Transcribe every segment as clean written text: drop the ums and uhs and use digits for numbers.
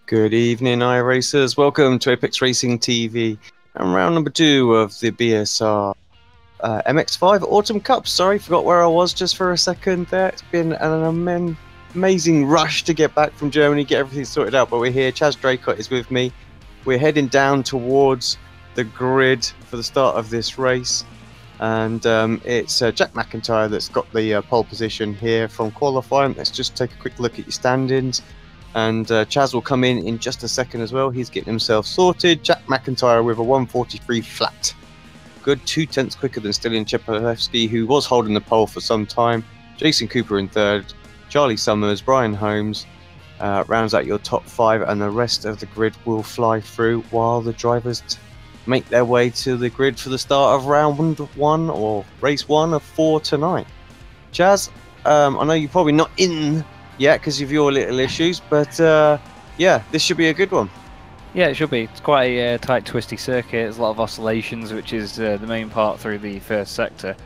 Good evening, iRacers. Welcome to Apex Racing TV and round number 2 of the BSR MX5 Autumn Cup. Sorry, forgot where I was just for a second there. It's been an amazing rush to get back from Germany, get everything sorted out, but we're here. Chaz Draycott is with me. We're heading down towards the grid for the start of this race. And it's Jack McIntyre that's got the pole position here from qualifying. Let's just take a quick look at your standings. And Chaz will come in just a second as well. He's getting himself sorted. Jack McIntyre with a 1:43 flat. Good 2/10 quicker than Stelian Chepalevsky, who was holding the pole for some time. Jason Cooper in third. Charlie Summers, Brian Holmes rounds out your top 5, and the rest of the grid will fly through while the drivers make their way to the grid for the start of round 1 or race 1 of 4 tonight. Chaz, I know you're probably not in yet because of your little issues, but yeah, this should be a good one. Yeah, it should be. It's quite a tight, twisty circuit. There's a lot of oscillations, which is the main part through the first sector.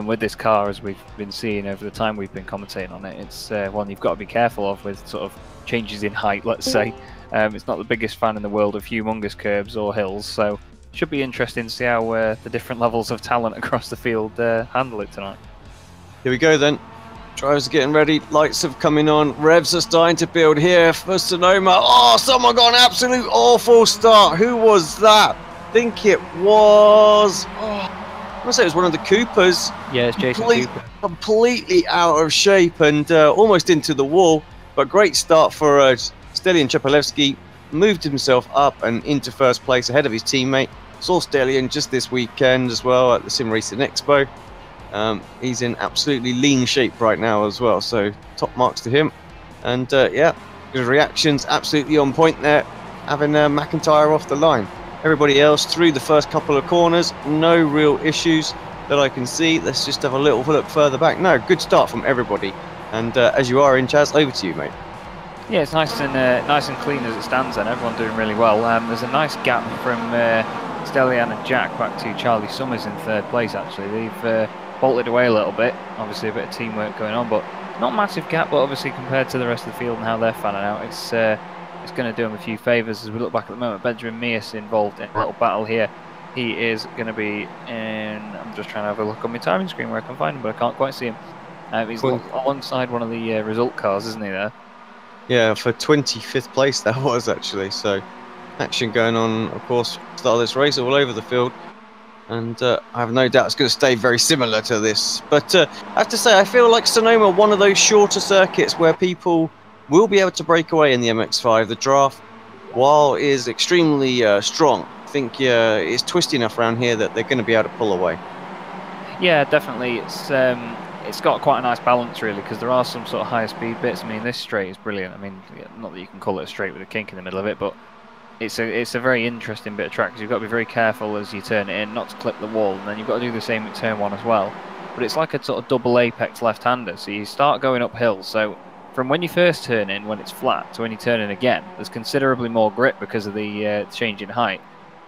With this car, as we've been seeing over the time we've been commentating on it, it's one you've got to be careful of with sort of changes in height, let's say. It's not the biggest fan in the world of humongous curbs or hills, so should be interesting to see how the different levels of talent across the field handle it tonight. Here we go then. Drivers are getting ready, lights have coming on, revs are starting to build here for Sonoma. Oh, someone got an absolute awful start. Who was that? I think it was... I must say it was one of the Coopers. Yeah, it's Jason Cooper. Completely out of shape and almost into the wall. But great start for Stelian Chepalevsky. Moved himself up and into first place ahead of his teammate. Saw Stelian just this weekend as well at the Sim Racing Expo. He's in absolutely lean shape right now as well, so top marks to him. And yeah, his reactions absolutely on point there, having McIntyre off the line. Everybody else through the first couple of corners, no real issues that I can see. Let's just have a little look further back. No, good start from everybody. And as you are in, Chaz, over to you, mate. Yeah, it's nice and clean as it stands, and everyone doing really well. There's a nice gap from Stelian and Jack back to Charlie Summers in third place. Actually, they've bolted away a little bit. Obviously, a bit of teamwork going on, but not a massive gap. But obviously, compared to the rest of the field and how they're fanning out, it's going to do them a few favours as we look back at the moment. Benjamin Mears involved in a little battle here. He is going to be in. I'm just trying to have a look on my timing screen where I can find him, but I can't quite see him. He's alongside one of the result cars, isn't he? There. Yeah, for 25th place that was actually. So action going on, of course, start of this race all over the field. And I have no doubt it's going to stay very similar to this. But I have to say, I feel like Sonoma, one of those shorter circuits where people will be able to break away in the MX5. The draft, while is extremely strong, I think it's twisty enough around here that they're going to be able to pull away. Yeah, definitely. It's got quite a nice balance, really, because there are some sort of higher speed bits. I mean, this straight is brilliant. I mean, not that you can call it a straight with a kink in the middle of it, but it's a very interesting bit of track because you've got to be very careful as you turn it in, not to clip the wall, and then you've got to do the same at turn 1 as well. But it's like a sort of double apex left-hander, so you start going uphill. So from when you first turn in, when it's flat, to when you turn in again, there's considerably more grip because of the change in height.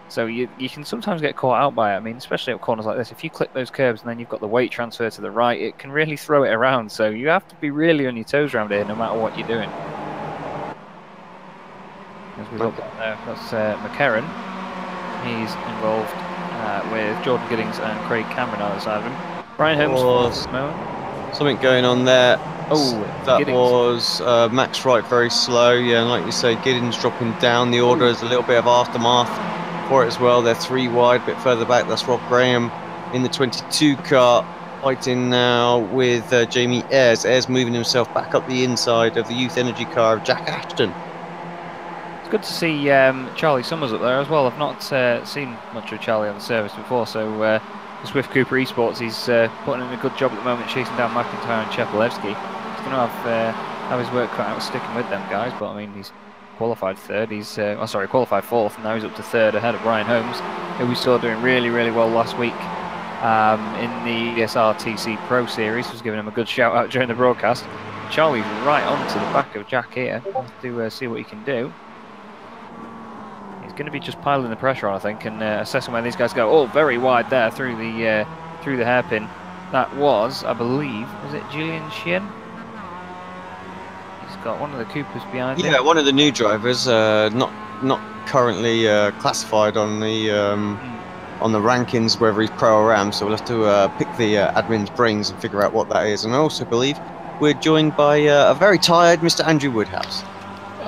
So you can sometimes get caught out by it. I mean, especially at corners like this, if you clip those curbs and then you've got the weight transfer to the right, it can really throw it around. So you have to be really on your toes around here no matter what you're doing. As we look there, that's McCarran. He's involved with Jordan Giddings and Craig Cameron on the side of him. Brian Holmes. Something going on there. Oh, that Giddings. Was Max Wright very slow. Yeah, and like you say, Giddings dropping down. The order is a little bit of aftermath for it as well. They're 3 wide, a bit further back. That's Rob Graham in the 22 car, fighting now with Jamie Ayres. Ayres moving himself back up the inside of the Youth Energy car of Jack Ashton. It's good to see Charlie Summers up there as well. I've not seen much of Charlie on the service before, so Swift Cooper Esports, he's putting in a good job at the moment, chasing down McIntyre and Chepalevsky. He's going to have his work cut out sticking with them guys, but I mean, he's qualified third. He's qualified fourth, and now he's up to third ahead of Brian Holmes, who we saw doing really, really well last week in the BSR TC Pro Series. Was giving him a good shout out during the broadcast. Charlie's right onto the back of Jack here. To see what he can do. Going to be just piling the pressure on, I think, and assessing where these guys go. Oh, very wide there through the hairpin. That was, I believe, was it Julian Sheehan? He's got one of the Coopers behind him. Yeah, one of the new drivers, not currently classified on the rankings, whether he's pro or am. So we'll have to pick the admin's brains and figure out what that is. And I also believe we're joined by a very tired Mr. Andrew Woodhouse.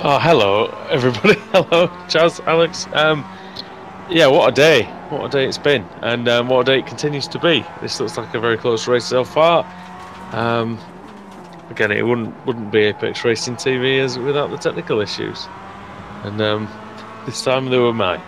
Oh, hello, everybody. Hello, Chaz, Alex. Yeah, what a day. What a day it's been. And what a day it continues to be. This looks like a very close race so far. Again, it wouldn't be Apex Racing TV without the technical issues. And this time they were mine.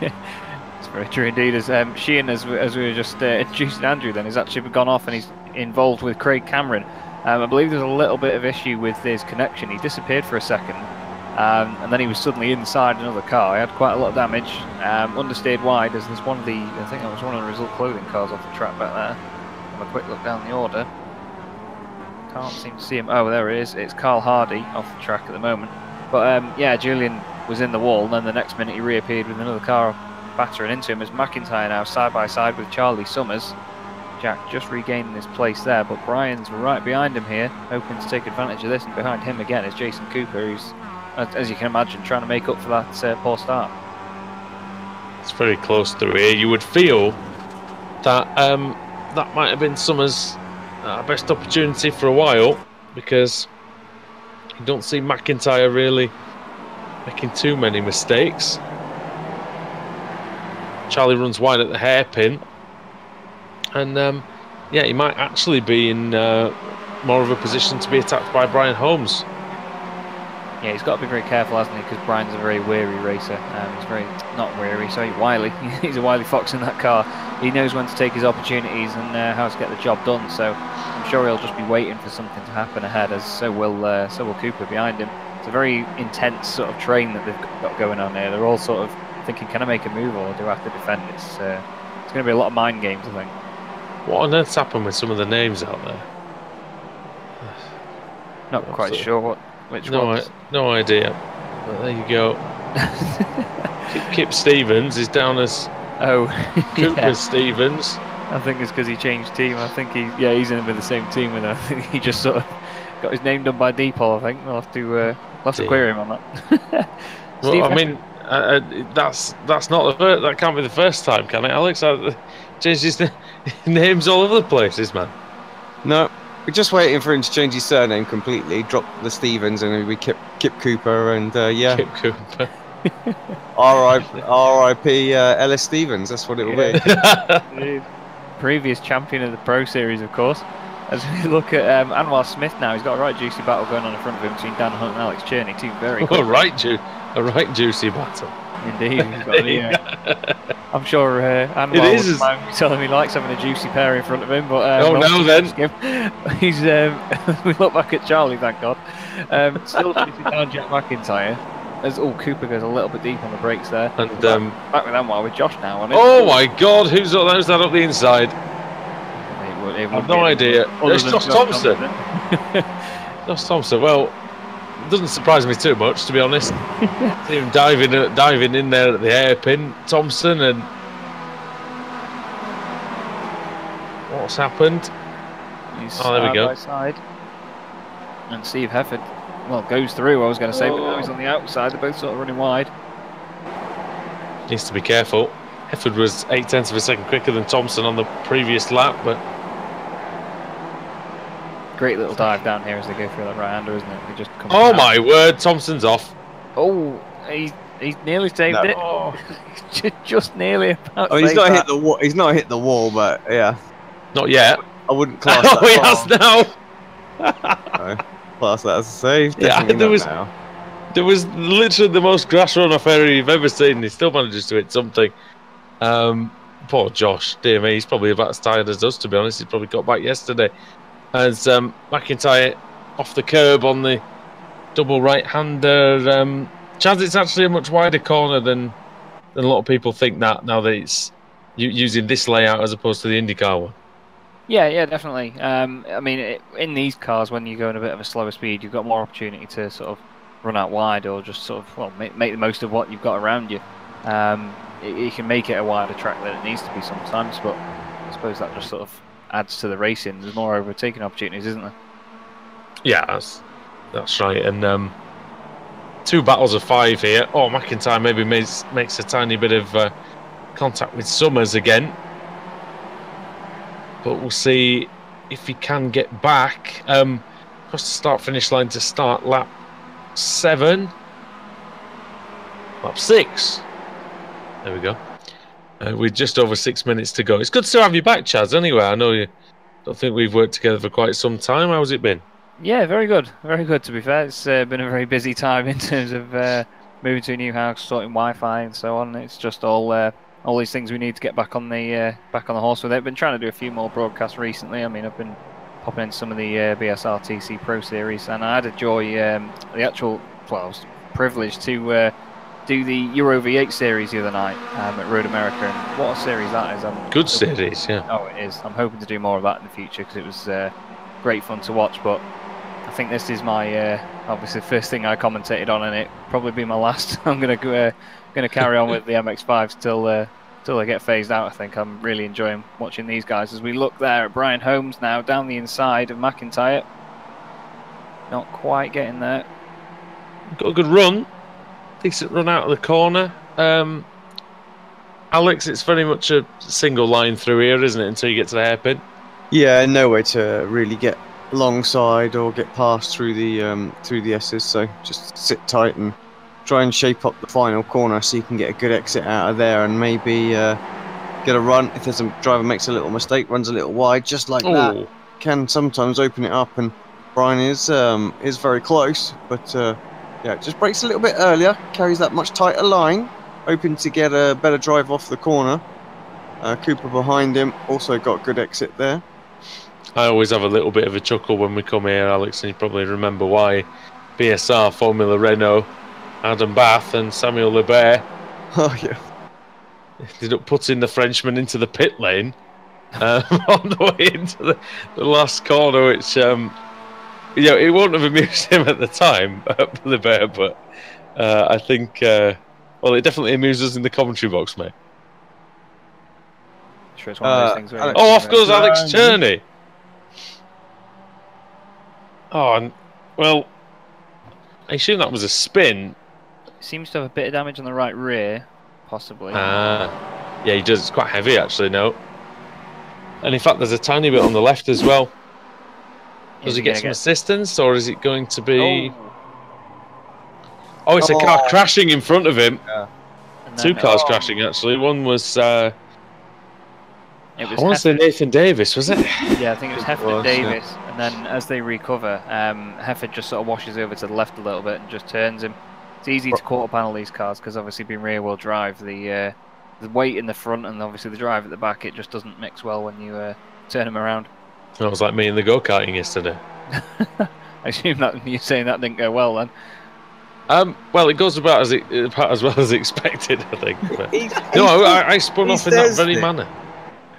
It's very true indeed. As Sheehan, as we were just introducing Andrew, then, has actually gone off and he's involved with Craig Cameron. I believe there's a little bit of issue with his connection. He disappeared for a second, and then he was suddenly inside another car. He had quite a lot of damage, understeered wide, as there's one of the, I think that was one of the result clothing cars off the track back there. Have a quick look down the order. Can't seem to see him. Oh, there it is. It's Carl Hardy off the track at the moment. But yeah, Julian was in the wall, and then the next minute he reappeared with another car battering into him. As McIntyre now side by side with Charlie Summers. Jack just regaining his place there, but Brian's right behind him here, hoping to take advantage of this, and behind him again is Jason Cooper, who's, as you can imagine, trying to make up for that poor start. It's very close through here. You would feel that that might have been Summers' best opportunity for a while, because you don't see McIntyre really making too many mistakes. Charlie runs wide at the hairpin. And yeah, he might actually be in more of a position to be attacked by Brian Holmes. Yeah, he's got to be very careful, hasn't he? Because Brian's a very wary racer. He's very, not wary, sorry, wily. He's a wily fox in that car. He knows when to take his opportunities and how to get the job done. So I'm sure he'll just be waiting for something to happen ahead, as so will Cooper behind him. It's a very intense sort of train that they've got going on here. They're all sort of thinking, can I make a move or do I have to defend? It's going to be a lot of mind games, I think. What on earth's happened with some of the names out there? Not quite sure which ones. No idea. But there you go. Kip Stevens is down as Cooper yeah. Stevens. I think it's because he changed team. I think he's in with the same team with him. I think he just sort of got his name done by Depol. I think we'll have to query him on that. Well, I mean, that's not that can't be the first time, can it, Alex? Changed his names all over the places, man. No, we're just waiting for him to change his surname completely, drop the Stevens, and we Kip Cooper, and yeah. Kip Cooper. R.I.P. Ellis Stevens. That's what it will be. Previous champion of the Pro Series, of course. As we look at Anwar Smith now, he's got a right juicy battle going on in front of him between Dan Hunt and Alex Cherney, two very quick. A right juicy battle. Indeed, he's got I'm sure Anwar wouldn't mind me telling me he likes having a juicy pair in front of him, but he's we look back at Charlie, thank God. Still chasing down Jack McIntyre. As Cooper goes a little bit deep on the brakes there. And back with Anwar with Josh now on it. Oh my God, who's that up the inside? I've no idea. It's Josh Thompson. Josh Thompson. Well, it doesn't surprise me too much, to be honest. See him diving in there at the hairpin, Thompson, and what's happened? He's there we go. By side. And Steve Hefford, well, goes through. I was going to say, but now he's on the outside. They're both sort of running wide. Needs to be careful. Hefford was 0.8 of a second quicker than Thompson on the previous lap, but. Great little dive down here as they go through that right-hander, isn't it? They just come my word, Thompson's off. Oh, he's nearly saved it. Oh. just nearly about. Oh, he's not hit the wall. He's not hit the wall, but yeah. Not yet. I wouldn't class that. Oh, he has now. Class that as a save. Yeah, there was literally the most grass run off area you've ever seen. He still manages to hit something. Poor Josh, dear me, he's probably about as tired as us, to be honest. He probably got back yesterday. As McIntyre off the curb on the double right-hander. Chaz, it's actually a much wider corner than a lot of people think now that it's using this layout as opposed to the IndyCar one. Yeah, definitely. I mean, in these cars, when you go in a bit of a slower speed, you've got more opportunity to sort of run out wide or just sort of make the most of what you've got around you. You can make it a wider track than it needs to be sometimes, but I suppose that just sort of adds to the racing. There's more overtaking opportunities, isn't there? Yeah, That's right. And 2 battles of 5 here. Oh, McIntyre maybe makes a tiny bit of contact with Summers again. But we'll see if he can get back. Across the start-finish line to start lap 7. Lap 6. There we go. With just over 6 minutes to go. It's good to have you back, Chaz, anyway. I know you don't think we've worked together for quite some time. How's it been? Yeah, very good. Very good, to be fair. It's been a very busy time in terms of moving to a new house, sorting Wi-Fi and so on. It's just all these things we need to get back on the horse with it. I've been trying to do a few more broadcasts recently. I mean, I've been popping in some of the BSR TC Pro Series, and I had a joy, the actual, well, I was privileged to do the Euro V8 series the other night at Road America, and what a series that is. Good series, yeah. Oh, it is. I'm hoping to do more of that in the future because it was great fun to watch, but I think this is my obviously the first thing I commentated on, and it probably be my last. I'm gonna carry on with the MX5s till they get phased out. I think I'm really enjoying watching these guys as we look there at Brian Holmes now down the inside of McIntyre. Not quite getting there. Got a good run, decent run out of the corner. Alex, it's very much a single line through here, isn't it? Until you get to the hairpin. Yeah, no way to really get alongside or get past through the S's. So just sit tight and try and shape up the final corner so you can get a good exit out of there and maybe get a run. If there's a driver makes a little mistake, runs a little wide, just like that, can sometimes open it up. And Brian is very close, but yeah, just brakes a little bit earlier, carries that much tighter line, hoping to get a better drive off the corner. Cooper behind him also got good exit there. I always have a little bit of a chuckle when we come here, Alex, and you probably remember why. BSR, Formula Renault, Adam Bath and Samuel Lebert. Oh yeah. Ended up putting the Frenchman into the pit lane on the way into the last corner, which it won't have amused him at the time, Lebert, but I think well, it definitely amused us in the commentary box, mate. Sure, it's one of those things where off goes Alex Cherney. Oh, and, well, I assume that was a spin. Seems to have a bit of damage on the right rear, possibly. Yeah, he does. It's quite heavy, actually, no. And in fact, there's a tiny bit on the left as well. Does he get some assistance, or is it going to be... Oh, it's a car crashing in front of him. Yeah. Two cars crashing, actually. One was... I want to say Nathan Davis, was it? Yeah, I think it was Hefford and Davis. Yeah. And then as they recover, Hefford just sort of washes over to the left a little bit and just turns him. It's easy to quarter panel these cars because obviously being rear wheel drive, the weight in the front and obviously the drive at the back, it just doesn't mix well when you turn them around. That was like me in the go-karting yesterday. I assume that you're saying that didn't go well then. Well, it goes about as well as expected, I think. But, no, I spun off in that very manner.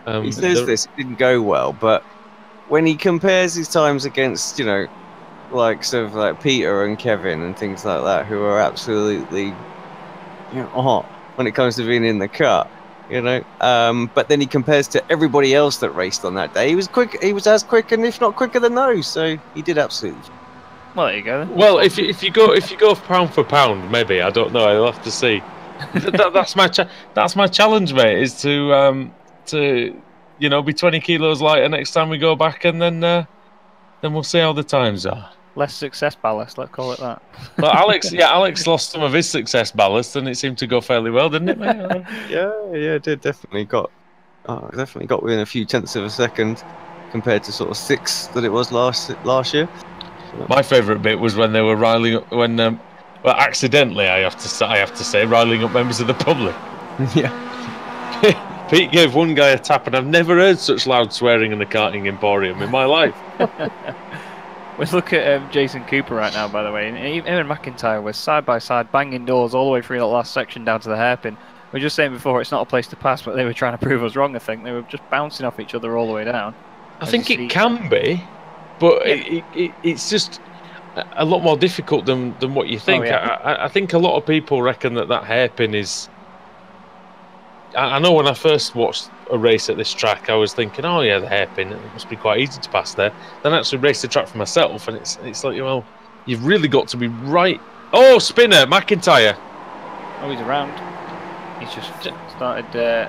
He says this, it didn't go well, but when he compares his times against, like sort of like Peter and Kevin and things like that, who are absolutely hot when it comes to being in the car, but then he compares to everybody else that raced on that day. He was quick. He was as quick, and if not quicker than those. So he did absolutely. Well, there you go. Then. Well, if you go pound for pound, maybe I don't know. I'll have to see. That's my challenge, mate. Is to be 20 kilos lighter next time we go back, and then we'll see how the times are. Less success ballast, let's call it that. But Alex lost some of his success ballast, and it seemed to go fairly well, didn't it, mate? yeah, it did. Definitely got within a few tenths of a second compared to sort of 6 that it was last year. My favourite bit was when they were riling up, accidentally, I have to say, riling up members of the public. Yeah. Pete gave one guy a tap, and I've never heard such loud swearing in the karting emporium in my life. We look at Jason Cooper right now, by the way, and him and McIntyre were side by side, banging doors all the way through that last section down to the hairpin. We were just saying before, it's not a place to pass, but they were trying to prove us wrong, I think. They were just bouncing off each other all the way down. I think it can be, but it's just a lot more difficult than what you think. I think a lot of people reckon that hairpin is... I know when I first watched a race at this track, I was thinking, oh yeah, the hairpin, it must be quite easy to pass there. Then I actually raced the track for myself, and it's like, well, You've really got to be right. Oh, spinner, McIntyre. Oh, he's around. He's just started.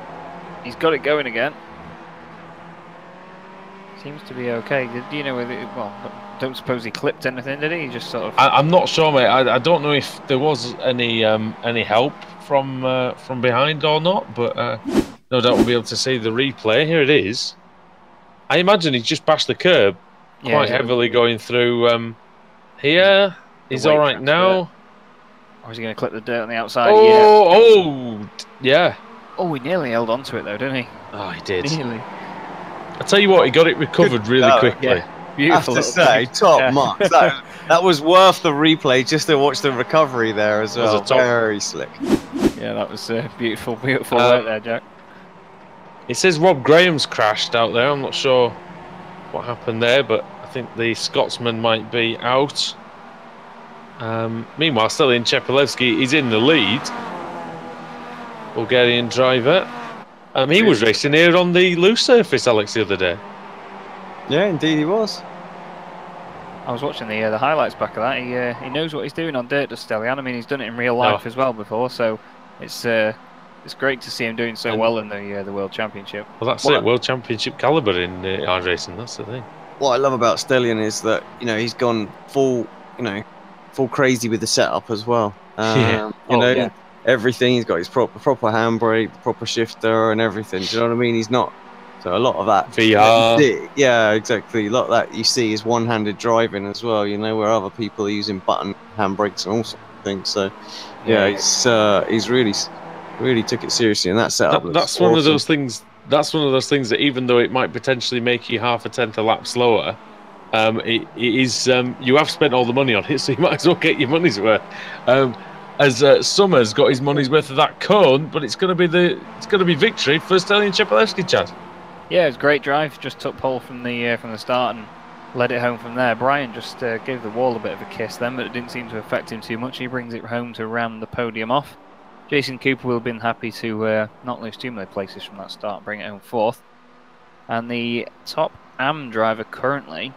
He's got it going again. Seems to be okay. Do you know whether? Well, don't suppose he clipped anything, did he? He just sort of. I'm not sure, mate. I don't know if there was any help from behind or not, but no doubt we'll be able to see the replay. Here it is. I imagine he's just bashed the curb quite heavily going through here. He's all right now. Or is he going to clip the dirt on the outside? Oh, yeah. Oh, he nearly held on to it though, didn't he? Oh, he did. Nearly. I tell you what, he got it recovered really quickly. Yeah. Beautiful. I have to say, top marks. That was worth the replay just to watch the recovery there as well. Very slick. Yeah, that was beautiful, beautiful work there, Jack. It says Rob Graham's crashed out there. I'm not sure what happened there, but I think the Scotsman might be out. Meanwhile, still in Chepelevsky, he's in the lead. Bulgarian driver. He was racing here on the loose surface, Alex, the other day. Yeah, indeed he was. I was watching the highlights back of that. He knows what he's doing on dirt, does Stellian. I mean, he's done it in real life as well before, so it's great to see him doing so well in the World Championship. Well, that's it, World Championship caliber in iRacing. That's the thing. What I love about Stellian is that he's gone full crazy with the setup as well. Everything. He's got his proper handbrake, proper shifter, and everything. Do you know what I mean? He's not. So a lot of that VR. Yeah, exactly. A lot of that you see is one-handed driving as well. Where other people are using button handbrakes and all sorts of things. So he's really took it seriously in that setup. That's one of those things. That's one of those things that even though it might potentially make you half a tenth a lap slower, it is you have spent all the money on it, so you might as well get your money's worth. As Summers got his money's worth of that cone, but it's going to be victory for Stellian Chepelevsky, Chad. Yeah, it was a great drive. Just took pole from the start and led it home from there. Brian just gave the wall a bit of a kiss then, but it didn't seem to affect him too much. He brings it home to round the podium off. Jason Cooper will have been happy to not lose too many places from that start and bring it home fourth. And the top AM driver currently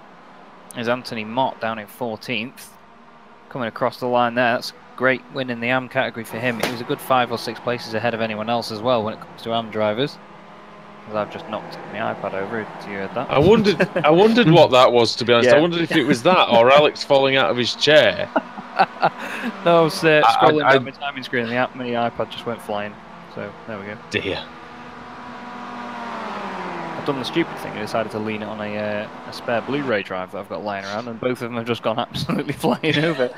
is Anthony Mott down in 14th. Coming across the line there, that's a great win in the AM category for him. It was a good 5 or 6 places ahead of anyone else as well when it comes to AM drivers. Because I've just knocked my iPad over, if you heard that. I wondered what that was, to be honest. Yeah. I wondered if it was that or Alex falling out of his chair. No, I was scrolling down my timing screen and the mini iPad just went flying. So, there we go. Dear. I've done the stupid thing. I decided to lean it on a spare Blu-ray drive that I've got lying around, and both of them have just gone absolutely flying over.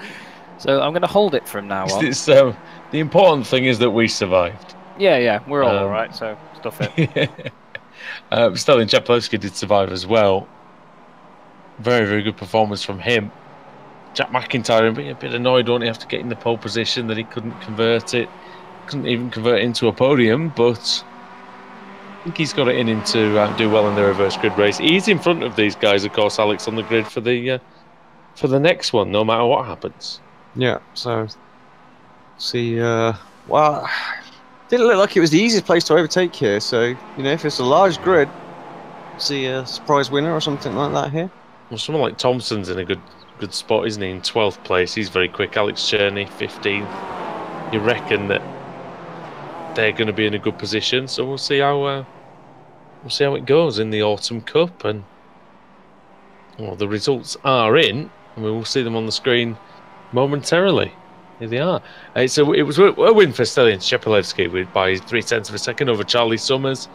So I'm going to hold it from now on. The important thing is that we survived. Yeah, we're all right, so stuff it. Stellian Chepelevsky did survive as well. Very, very good performance from him. Jack McIntyre a bit annoyed, won't he, after getting the pole position that he couldn't convert it. Couldn't even convert it into a podium, but I think he's got it in him to do well in the reverse grid race. He's in front of these guys, of course, Alex, on the grid for the next one, no matter what happens. Yeah, so see, well, didn't look like it was the easiest place to overtake here. So if it's a large grid, see a surprise winner or something like that here. Well, someone like Thompson's in a good spot, isn't he? In 12th place, he's very quick. Alex Cherney, 15th. You reckon that they're going to be in a good position? So we'll see how it goes in the Autumn Cup, and the results are in, and we will see them on the screen momentarily. Here they are. So it was a win for Stellian Chepelevsky by 0.3 of a second over Charlie Summers.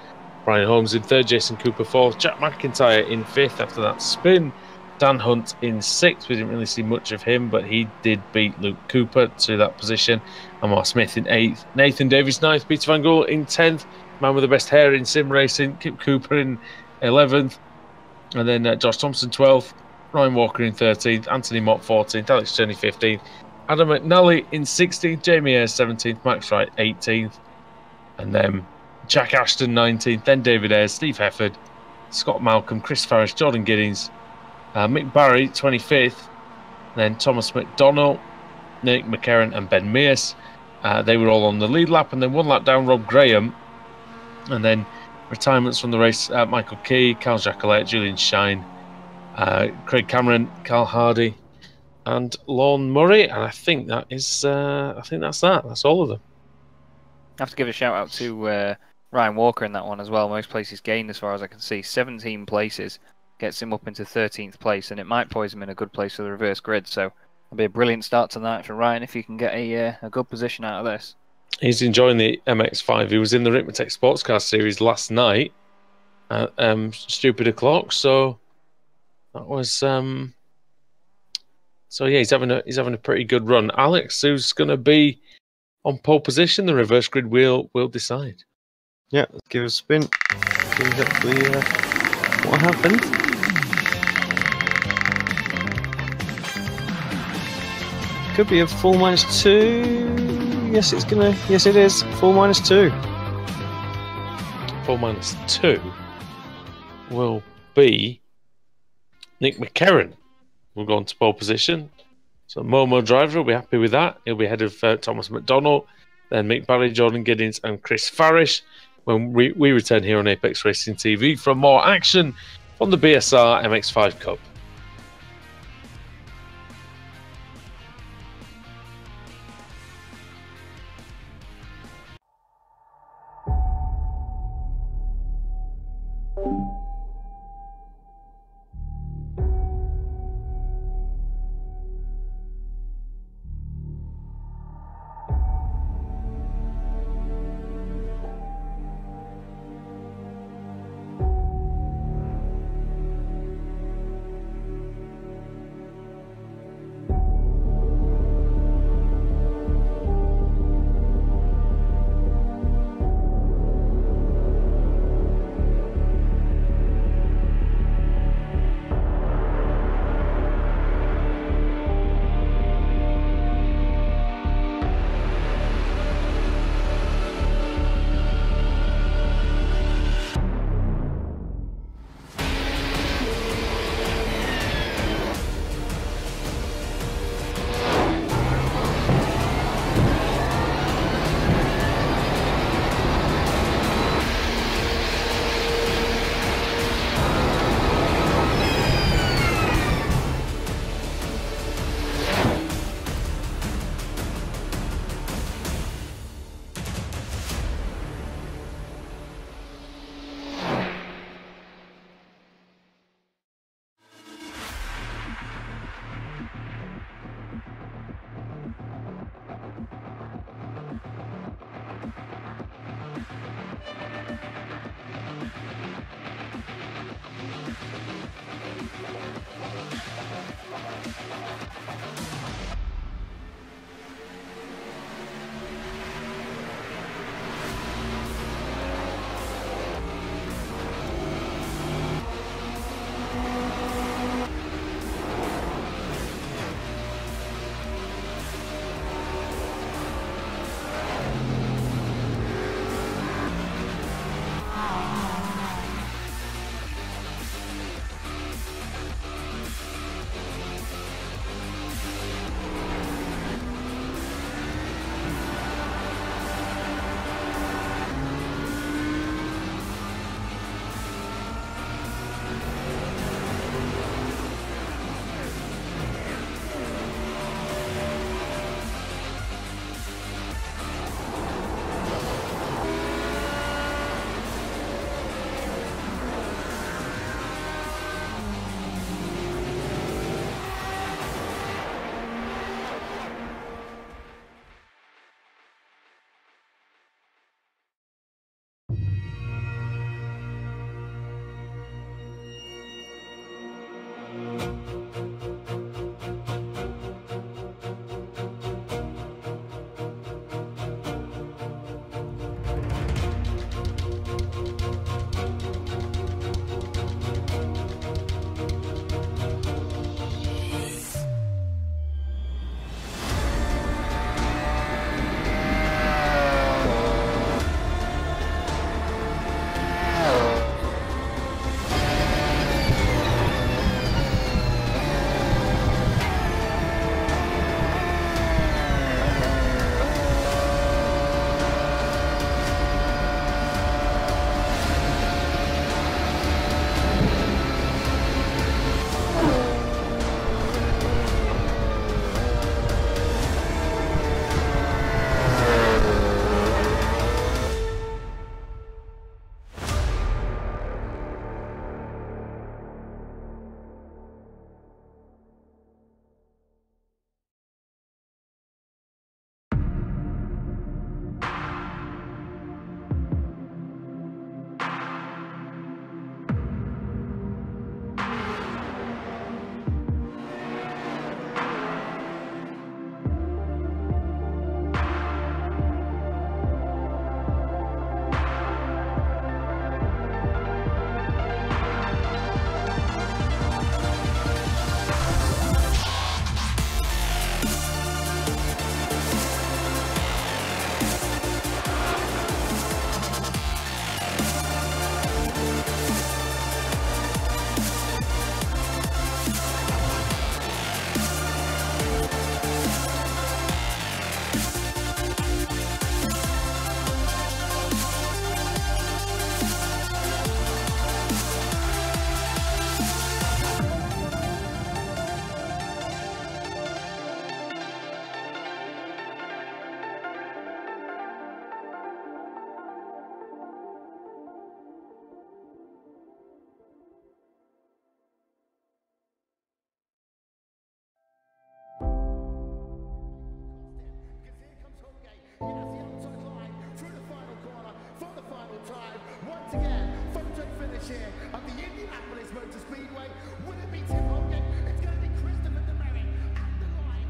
Brian Holmes in third, Jason Cooper fourth, Jack McIntyre in fifth after that spin. Dan Hunt in sixth. We didn't really see much of him, but he did beat Luke Cooper to that position. Amar Smith in eighth, Nathan Davis ninth, Peter Van Gool in 10th, man with the best hair in sim racing, Kip Cooper in 11th, and then Josh Thompson 12th, Ryan Walker in 13th, Anthony Mott 14th, Alex Cherney 15th, Adam McNally in 16th, Jamie Ayres 17th, Max Wright 18th, and then Jack Ashton 19th, then David Ayres, Steve Hefford, Scott Malcolm, Chris Farris, Jordan Giddings, Mick Barry 25th, then Thomas McDonnell, Nick McCarran and Ben Mears. They were all on the lead lap, and then one lap down Rob Graham, and then retirements from the race, Michael Key, Carl Jacquelette, Julian Shine, Craig Cameron, Carl Hardy, and Lorne Murray, and I think that is that's all of them. I have to give a shout out to Ryan Walker in that one as well. Most places gained as far as I can see. 17 places gets him up into 13th place, and it might poise him in a good place for the reverse grid. So it'll be a brilliant start tonight for Ryan if you can get a good position out of this. He's enjoying the MX5. He was in the Ritmatech Sports Car Series last night at Stupid O'Clock. So that was so yeah, he's having a pretty good run. Alex, who's going to be on pole position? The reverse grid will decide. Yeah, let's give it a spin. See exactly what happened. Could be a full -2. Yes, it's gonna. Yes, it is full -2. Full -2 will be Nick McCarron. Will go on to pole position. So Momo driver will be happy with that. He'll be ahead of Thomas McDonald, then Mick Barry, Jordan Giddins, and Chris Farish. When we return here on Apex Racing TV for more action from the BSR MX5 Cup. again, photo finish here at the Indianapolis Motor Speedway. Will it be Tim Hogan? It's going to be Christopher Demerit at the line.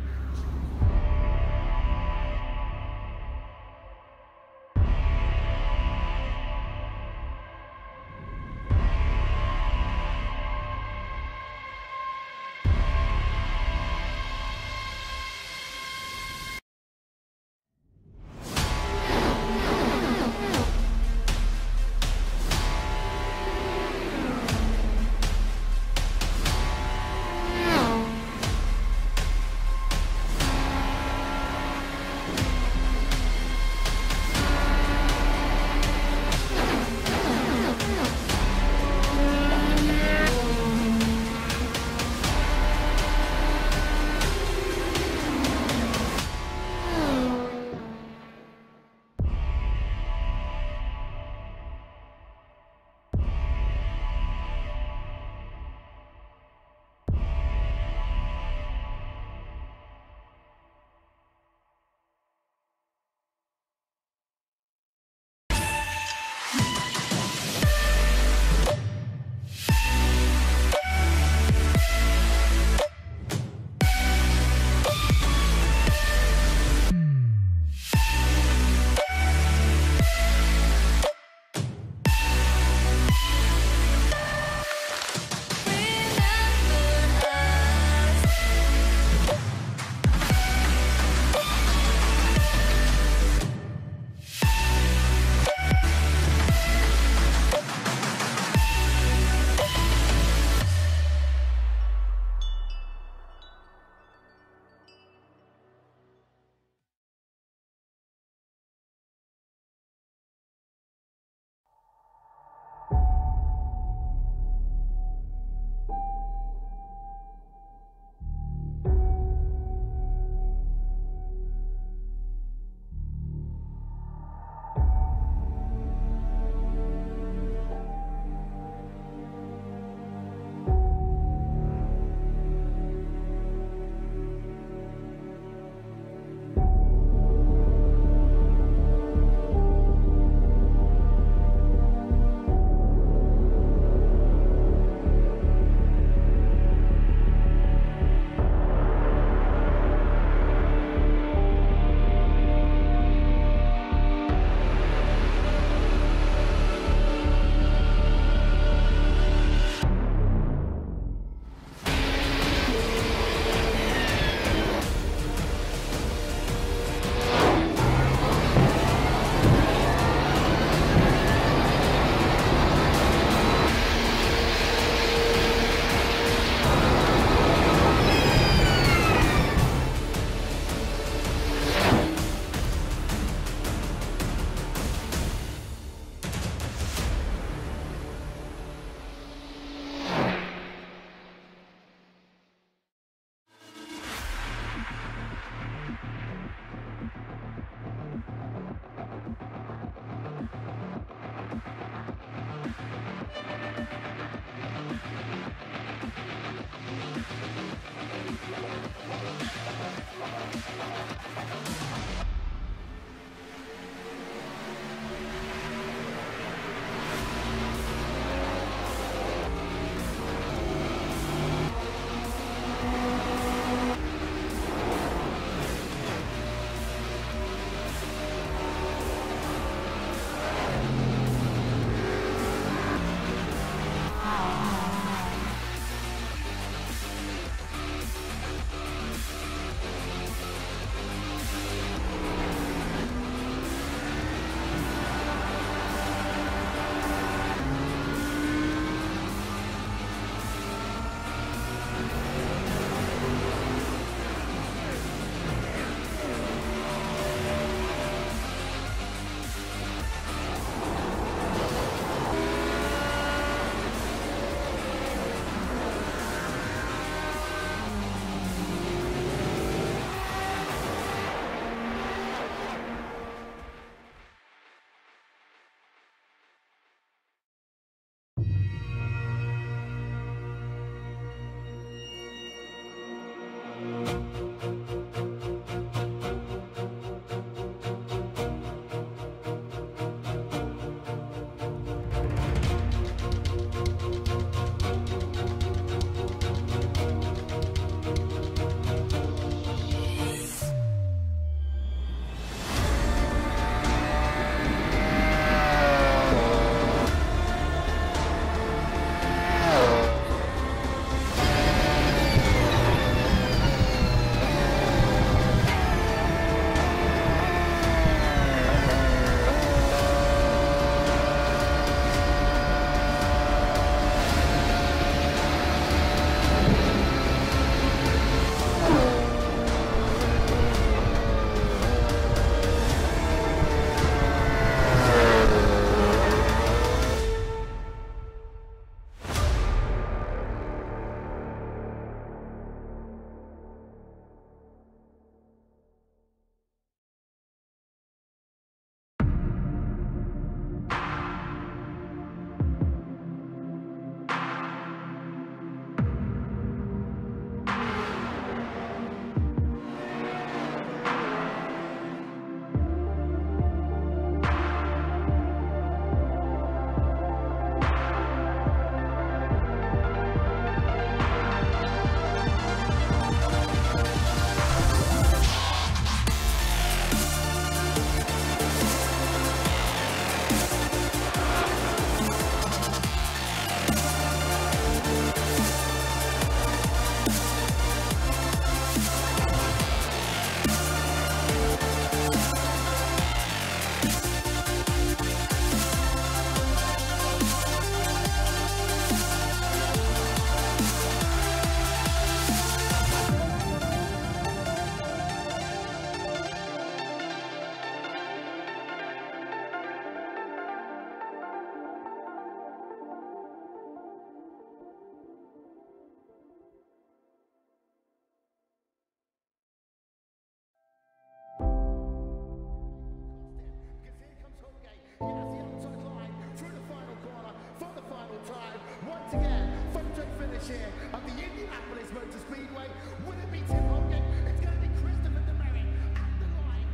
finish here of the Indianapolis Motor Speedway. Would it be Tim Hogan? It's going to be Christopher DeMary at the line.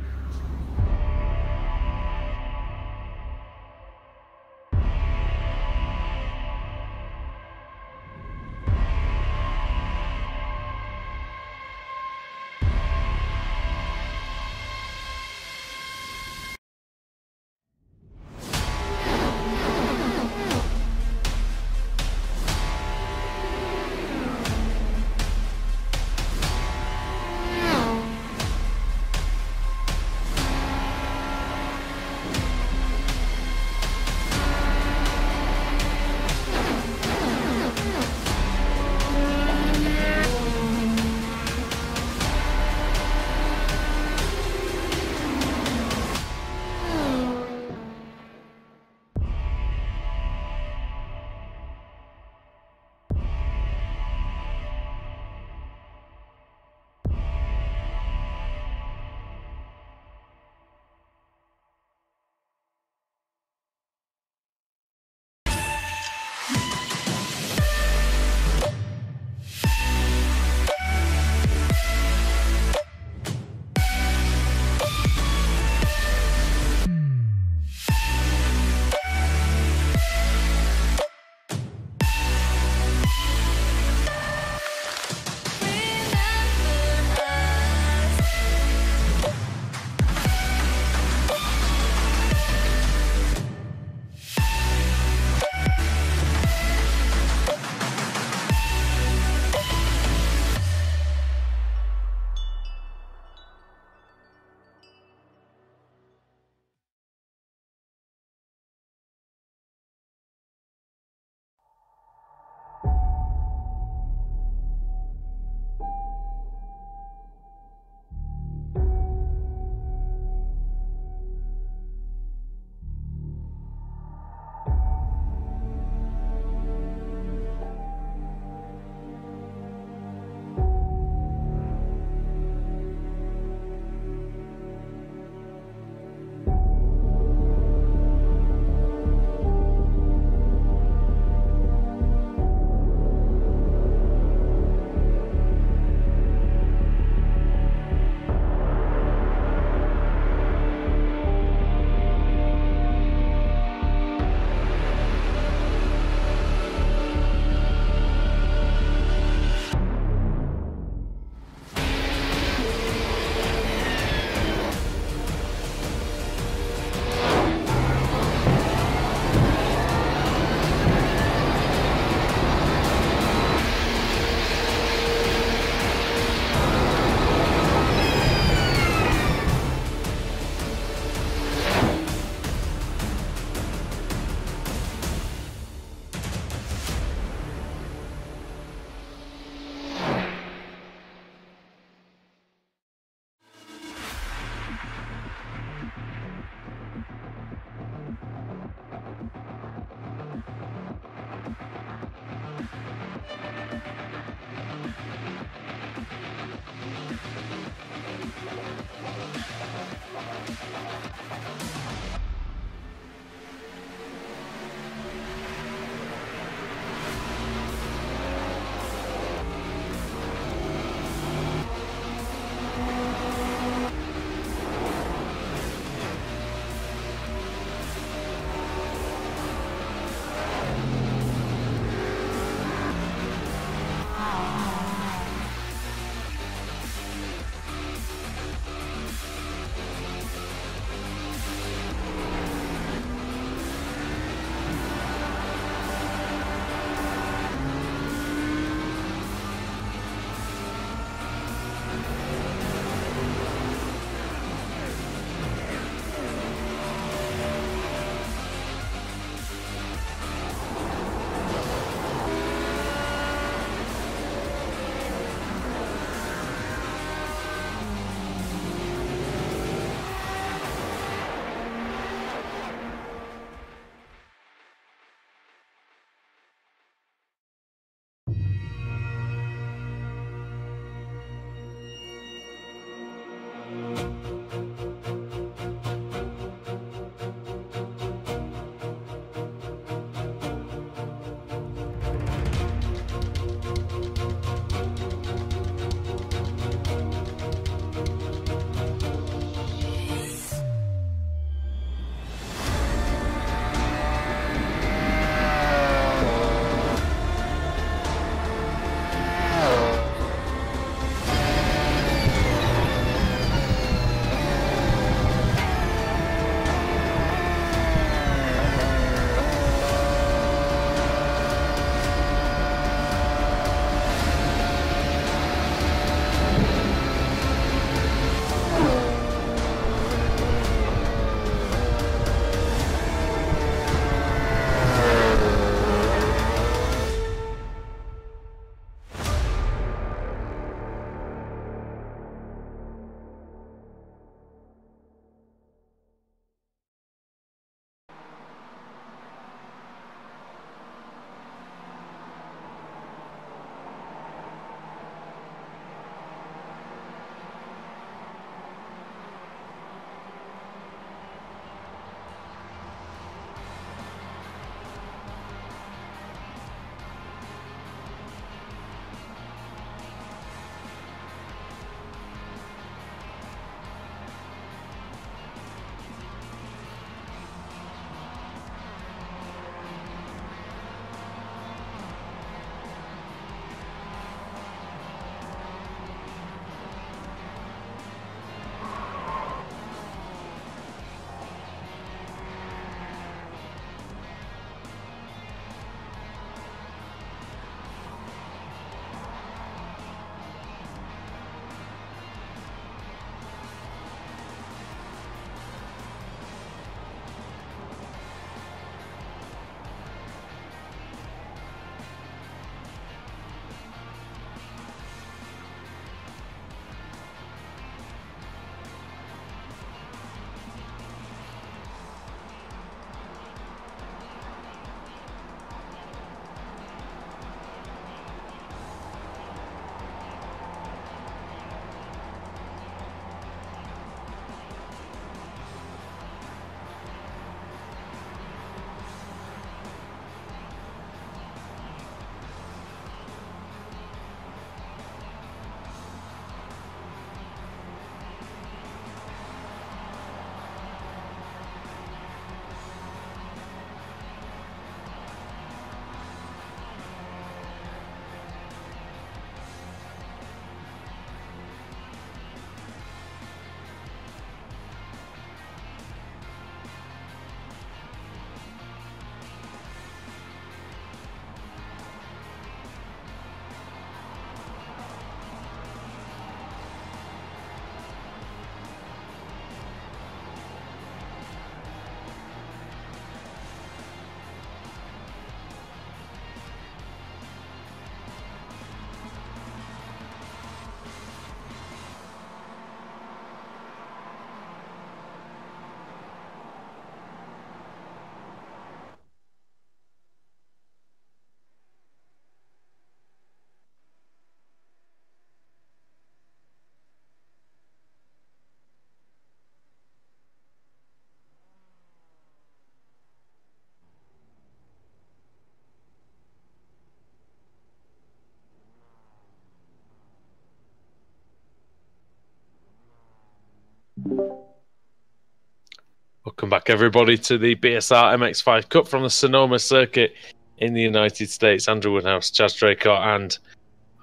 Welcome back, everybody, to the BSR MX5 Cup from the Sonoma circuit in the United States. Andrew Woodhouse, Chaz Draycott, and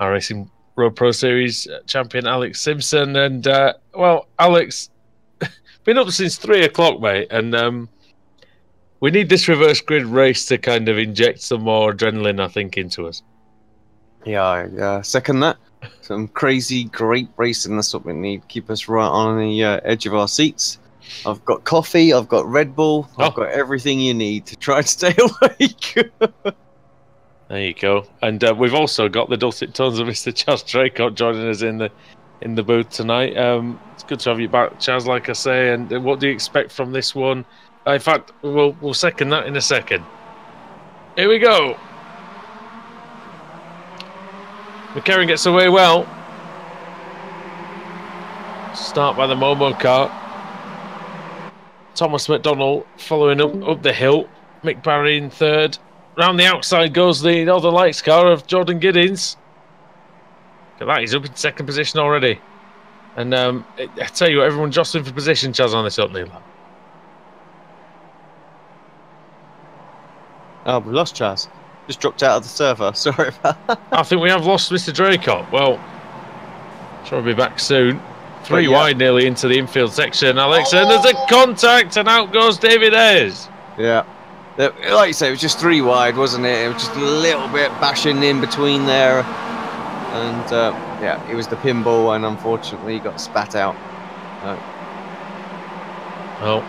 iRacing Road Pro Series champion Alex Simpson. And, well, Alex, been up since 3 o'clock, mate, and we need this reverse grid race to kind of inject some more adrenaline, I think, into us. Yeah, second that. Some crazy, great racing. That's what we need. Keep us right on the edge of our seats. I've got coffee, I've got Red Bull, I've got everything you need to try and stay awake. There you go. And we've also got the dulcet tones of Mr. Chaz Draycott joining us in the booth tonight. It's good to have you back, Chaz, like I say. And what do you expect from this one? In fact, we'll second that in a second. Here we go. McCarran gets away well. Start by the Momo car. Thomas McDonald following up the hill. Mick Barry in third. Round the outside goes the Northern Lights car of Jordan Giddins. Look at that, he's up in second position already. And I tell you what, everyone jostling for position, Chaz, on this opening lap. Oh, we lost Chaz. Just dropped out of the server. Sorry about that. I think we have lost Mr. Draycott. Well, sure, we'll be back soon. Three wide nearly into the infield section, Alex. And there's a contact, and out goes David Ayres. Yeah. Like you say, it was just 3 wide, wasn't it? It was just a little bit bashing in between there. And, yeah, it was the pinball, and unfortunately he got spat out. Oh.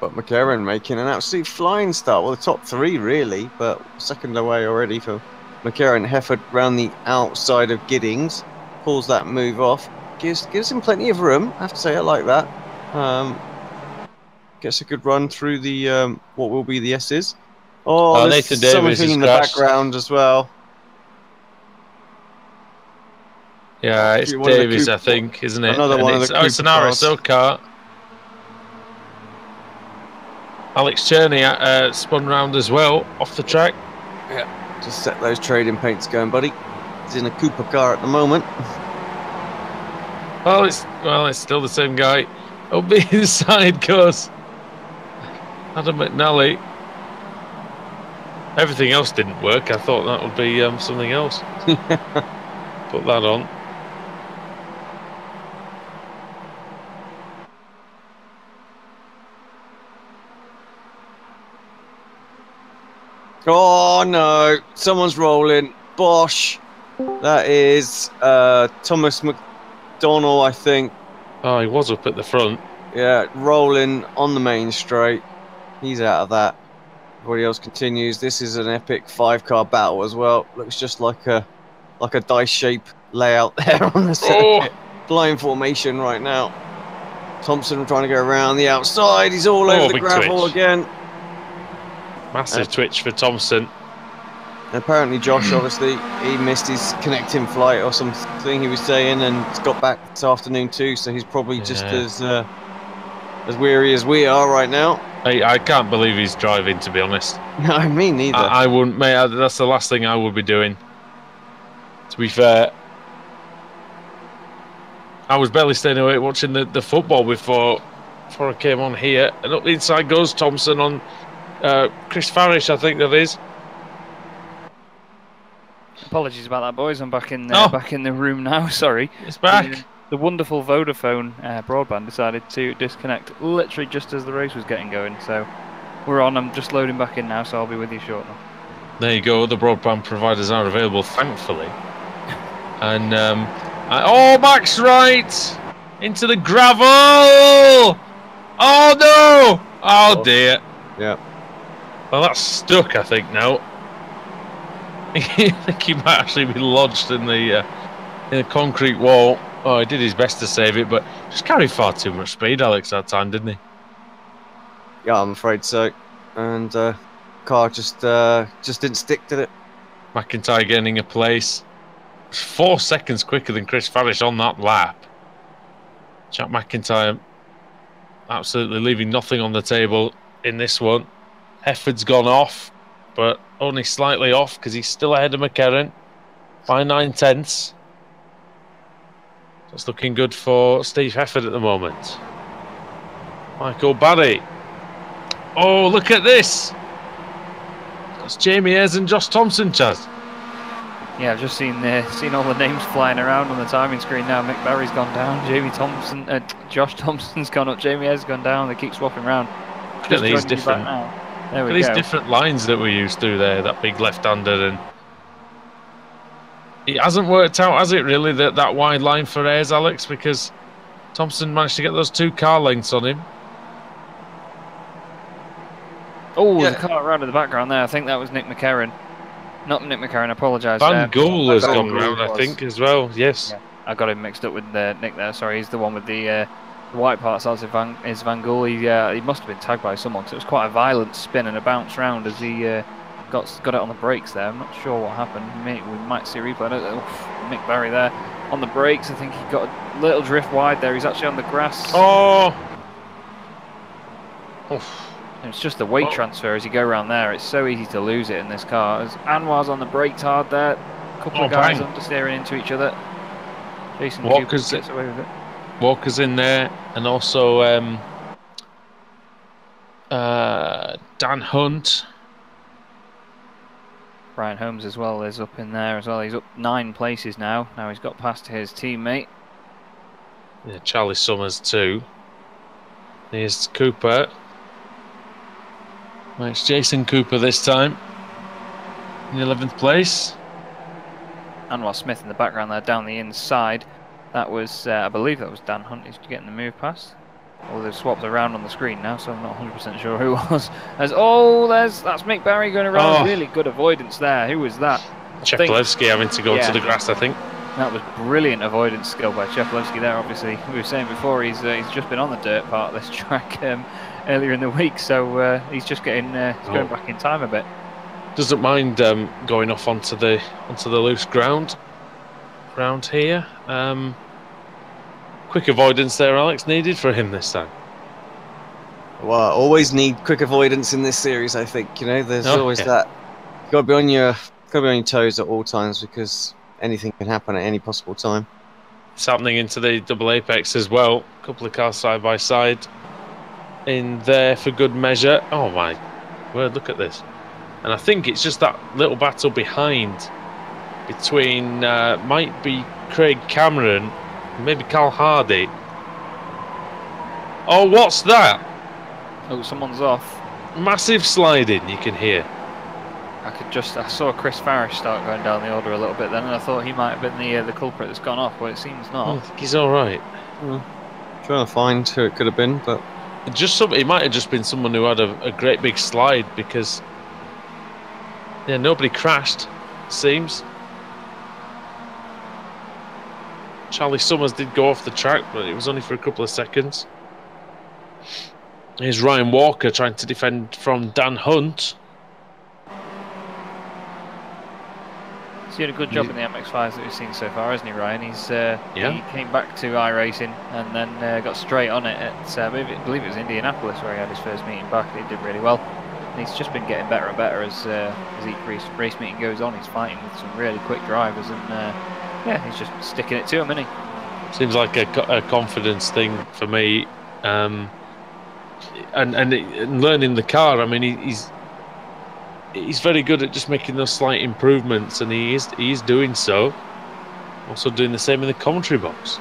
But McCarran making an absolute flying start. Well, the top 3, really, but second away already for McCarran. Hefford round the outside of Giddings. Pulls that move off. Gives him plenty of room, I have to say it like that. Gets a good run through the what will be the S's. Oh, there's Nathan Davis something in the background as well. Yeah, it's Davis, I think, isn't it? Another one of the it's an RSO car. Alex Cherney spun round as well, off the track. Yeah, just set those trading paints going, buddy. He's in a Cooper car at the moment. Well, it's still the same guy. Up the inside goes Adam McNally. Everything else didn't work. I thought that would be something else. Put that on. Oh no, someone's rolling. Bosh. That is Thomas McDonald, I think. Oh, he was up at the front. Yeah, rolling on the main straight. He's out of that. Everybody else continues. This is an epic 5-car battle as well. Looks just like a dice shape layout there on the circuit. Flying formation right now. Thompson trying to go around the outside. He's all over the gravel again. Massive twitch for Thompson. Apparently Josh, obviously, he missed his connecting flight or something he was saying, and he's got back this afternoon too, so he's probably just as weary as we are right now. I can't believe he's driving, to be honest. No, me neither. I wouldn't, mate. That's the last thing I would be doing. To be fair, I was barely staying awake watching the football before I came on here, and up the inside goes Thompson on Chris Farish, I think that is. Apologies about that, boys. I'm back in the room now. Sorry. It's back. The wonderful Vodafone broadband decided to disconnect literally just as the race was getting going. So we're on. I'm just loading back in now, so I'll be with you shortly. There you go. The broadband providers are available, thankfully. And oh, Max right into the gravel. Oh no! Oh dear. Yeah. Well, that's stuck, I think now. I think he might actually be lodged in the concrete wall. Oh, he did his best to save it, but just carried far too much speed, Alex, that time, didn't he? Yeah, I'm afraid so. And car just didn't stick, did it? McIntyre gaining a place. 4 seconds quicker than Chris Farish on that lap. Jack McIntyre absolutely leaving nothing on the table in this one. Hefford's gone off, but only slightly off because he's still ahead of McCarran by 9/10. That's looking good for Steve Hefford at the moment. Michael Barry. Oh, look at this! That's Jamie Ayres and Josh Thompson, Chaz. Yeah, I've just seen all the names flying around on the timing screen now. Mick Barry's gone down, Josh Thompson's gone up, Jamie Ayres has gone down. They keep swapping around. Look at these different, these different lines that we used through there. That big left-hander, and it hasn't worked out, has it? Really, that wide line for Ayres, Alex, because Thompson managed to get those 2 car lengths on him. Oh, the car around in the background there. I think that was Nick McCarron. Not Nick McCarron, I apologise. Van Gool has gone round, I think, as well. Yes. Yeah, I got him mixed up with Nick there. Sorry, he's the one with the white parts. That's Van Gool. He must have been tagged by someone, because it was quite a violent spin and a bounce round as he got it on the brakes there. I'm not sure what happened. We might see a replay. I don't know. Mick Barry there on the brakes. I think he got a little drift wide there. He's actually on the grass. Oh! Oof. It's just the weight transfer as you go around there. It's so easy to lose it in this car. As Anwar's on the brakes hard there. A couple of guys understeering into each other. Jason Walker's gets away with it. Walker's in there, and also Dan Hunt. Brian Holmes as well is up in there as well. He's up 9 places now. Now he's got past his teammate. Yeah, Charlie Summers too. Here's Cooper. Well, it's Jason Cooper this time in 11th place. Anwar Smith in the background there down the inside. That was, I believe that was Dan Hunt who's getting the move past. All they've swapped around on the screen now, so I'm not 100% sure who it was. That's Mick Barry going around. Really good avoidance there. Who was that? Cheplevsky having to go to the grass, I think. That was brilliant avoidance skill by Cheplevsky there. Obviously, we were saying before he's just been on the dirt part of this track earlier in the week, so he's just getting going back in time a bit. Doesn't mind going off onto the loose ground here. Quick avoidance there, Alex, needed for him this time. Well, always need quick avoidance in this series, I think. You know, there's always that. You've got to be on your toes at all times, because anything can happen at any possible time. It's happening into the double apex as well. A couple of cars side by side in there for good measure. Oh my word, look at this. And I think it's just that little battle behind between might be Craig Cameron, maybe Carl Hardy. Oh, what's that? Oh, someone's off. Massive sliding you can hear. I saw Chris Farish start going down the order a little bit then, and I thought he might have been the culprit that's gone off, but it seems not. I think he's all right. Trying to find who it could have been, but it might have just been someone who had a great big slide, because nobody crashed, it seems. Charlie Summers did go off the track, but it was only for a couple of seconds. Here's Ryan Walker trying to defend from Dan Hunt. He's doing a good job in the MX5s that we've seen so far, hasn't he, Ryan? He came back to iRacing and then got straight on it at, I believe it was Indianapolis, where he had his first meeting back. He did really well. And he's just been getting better and better as each race meeting goes on. He's fighting with some really quick drivers, and he's just sticking it to him, isn't he? Seems like a confidence thing for me, and learning the car. I mean, he's very good at just making those slight improvements, and he is doing so. Also doing the same in the commentary box.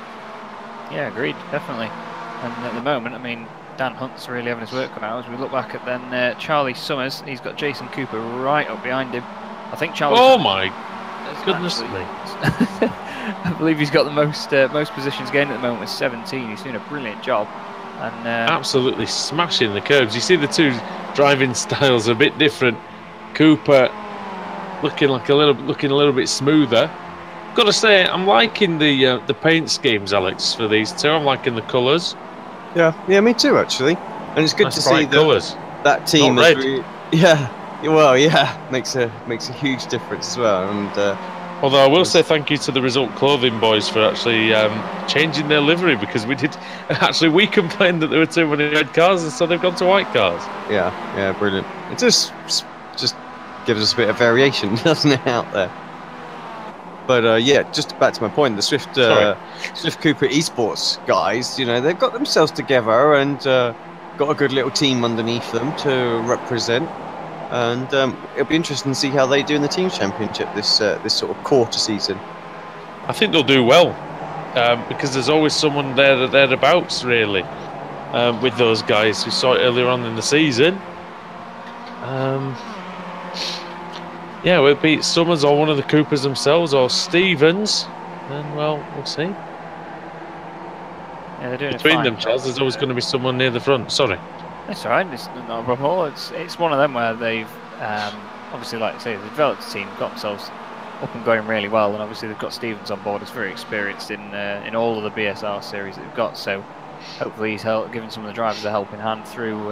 Yeah, agreed, definitely. And at the moment, I mean, Dan Hunt's really having his work cut out. As we look back at then Charlie Summers, he's got Jason Cooper right up behind him. I think Charlie. Oh my goodness me! I believe he's got the most positions gained at the moment with 17. He's doing a brilliant job, and absolutely smashing the curbs. You see the two driving styles are a bit different. Cooper looking a little bit smoother. Got to say, I'm liking the paint schemes, Alex, for these two. I'm liking the colours. Yeah, me too, actually. And it's good to see that team. Not red. Makes a huge difference as well. And although I will say thank you to the Result Clothing boys for actually changing their livery, because we complained that there were too many red cars, and so they've gone to white cars. Yeah, brilliant. It just gives us a bit of variation, doesn't it, out there? But just back to my point, the Swift Cooper Esports guys, they've got themselves together, and got a good little team underneath them to represent, and it'll be interesting to see how they do in the team championship this sort of quarter season. I think they'll do well because there's always someone thereabouts really with those guys. We saw it earlier on in the season. Yeah, it'll be Summers or one of the Coopers themselves or Stevens, and well, we'll see. Yeah, they're doing Between it fine. them, Charles, there's always going to be someone near the front. Sorry. That's all right. It's not a problem at all. It's one of them where they've obviously, like I say, they've developed a team, got themselves up and going really well, and obviously they've got Stevens on board. He's very experienced in all of the BSR series that they've got. So hopefully he's giving some of the drivers a helping hand through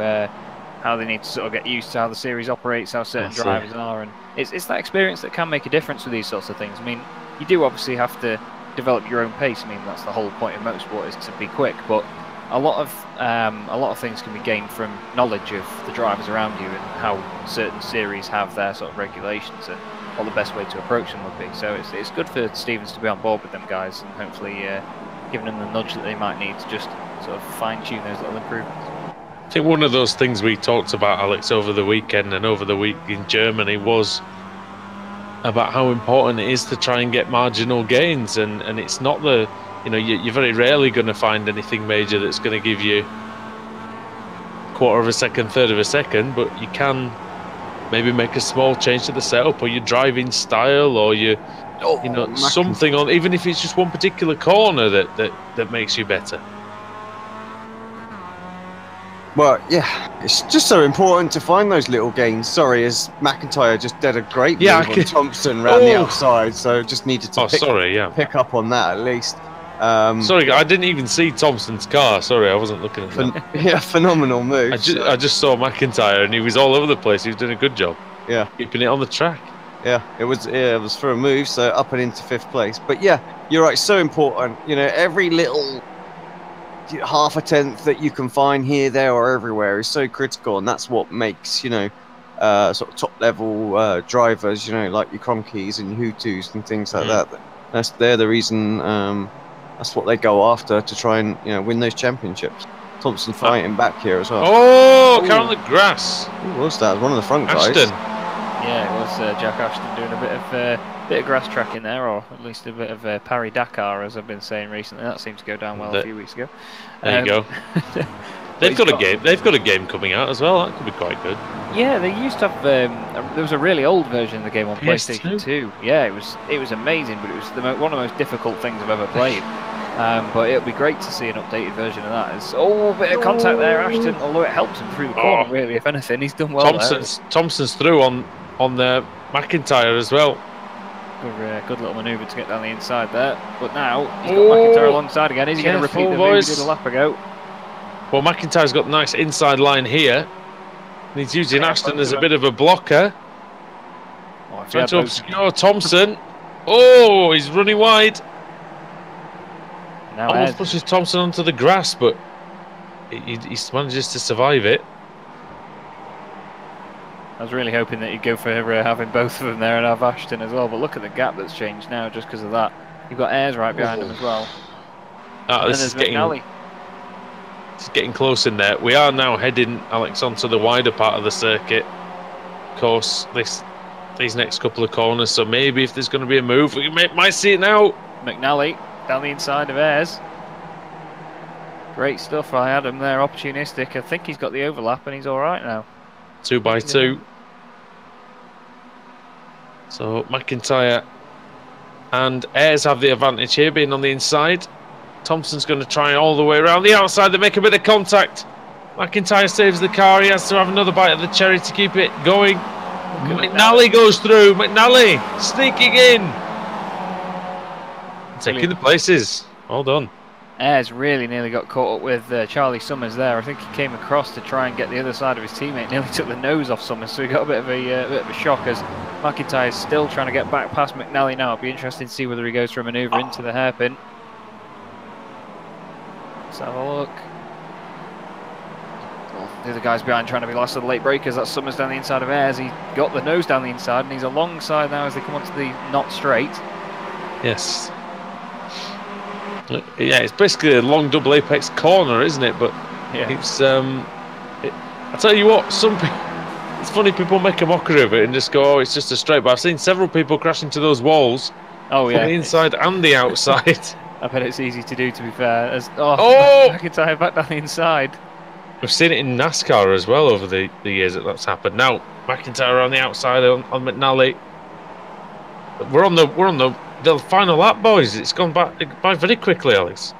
how they need to sort of get used to how the series operates, how certain drivers are, and it's that experience that can make a difference with these sorts of things. I mean, you do obviously have to develop your own pace. I mean, that's the whole point of motorsport, is to be quick, but a lot of things can be gained from knowledge of the drivers around you and how certain series have their sort of regulations and what the best way to approach them would be. So it's good for Stevens to be on board with them guys, and hopefully giving them the nudge that they might need to just sort of fine-tune those little improvements. I think one of those things we talked about, Alex, over the weekend and over the week in Germany was about how important it is to try and get marginal gains, and it's not the, you know, you're very rarely going to find anything major that's going to give you quarter of a second, third of a second, but you can maybe make a small change to the setup or your driving style or you know, something on, even if it's just one particular corner that makes you better. Well, yeah, it's just so important to find those little gains. Sorry, as McIntyre just did a great move on Thompson round the outside, so just needed to pick up on that at least. Sorry, I didn't even see Thompson's car. Sorry, I wasn't looking at that. Yeah, phenomenal move. I just saw McIntyre and he was all over the place. He was doing a good job. Yeah, keeping it on the track. Yeah, it was for a move, so up and into 5th place. But yeah, you're right, so important. You know, every little half a tenth that you can find here, there, or everywhere is so critical, and that's what makes, you know, sort of top level drivers, you know, like your Cronkies and your Hutus and things like that. They're the reason. That's what they go after to try and, you know, win those championships. Thompson fighting back here as well. Oh, count on the grass. Who was that? One of the front guys. Yeah, it was Jack Ashton doing a bit of grass tracking there, or at least a bit of Paris Dakar, as I've been saying recently. That seemed to go down well a few weeks ago. There you go. They've got a game. They've got a game coming out as well. That could be quite good. Yeah, they used to have. There was a really old version of the game on PlayStation 2. Yeah, it was amazing, but it was one of the most difficult things I've ever played. But it'll be great to see an updated version of that. It's a bit of contact there, Ashton. Although it helps him through the corner, really. If anything, he's done well. Thompson's through on the McIntyre as well. Good little manoeuvre to get down the inside there. But now he's got McIntyre alongside again. Is he going to repeat the move he did a lap ago? Well, McIntyre's got the nice inside line here. And he's using Ashton as a bit of a blocker. Trying to obscure Thompson. Oh, he's running wide. Now almost pushes Thompson onto the grass, but he manages to survive it. I was really hoping that he'd go for having both of them there and have Ashton as well, but look at the gap that's changed now just because of that. You've got Ayres right behind him as well. And this is McNally. It's getting close in there. We are now heading, Alex, onto the wider part of the circuit. Of course, these next couple of corners, so maybe if there's going to be a move, we might see it now. McNally down the inside of Ayres. Great stuff by Adam there, opportunistic. I think he's got the overlap and he's all right now. 2 by 2. So McIntyre and Ayres have the advantage here, being on the inside. Thompson's going to try all the way around the outside. They make a bit of contact. McIntyre saves the car. He has to have another bite of the cherry to keep it going. McNally goes through. McNally sneaking in. Taking the places. Well done. Ayres really nearly got caught up with Charlie Summers there. I think he came across to try and get the other side of his teammate. Nearly took the nose off Summers, so he got a bit of a shock as McIntyre is still trying to get back past McNally now. It'll be interesting to see whether he goes for a manoeuvre into the hairpin. Let's have a look. The other guy's behind trying to be last of the late breakers. That's Summers down the inside of Ayres. He got the nose down the inside and he's alongside now as they come onto the not straight. Yes. Yeah, it's basically a long double apex corner, isn't it? But it's I tell you what, it's funny people make a mockery of it and just go, "Oh, it's just a straight." But I've seen several people crash into those walls Oh yeah, from the inside and the outside. I bet it's easy to do. To be fair, oh, Oh! McIntyre back down the inside. We've seen it in NASCAR as well over the years that's happened. Now McIntyre on the outside on McNally. We're on the final lap, boys. It's gone by very quickly, Alex.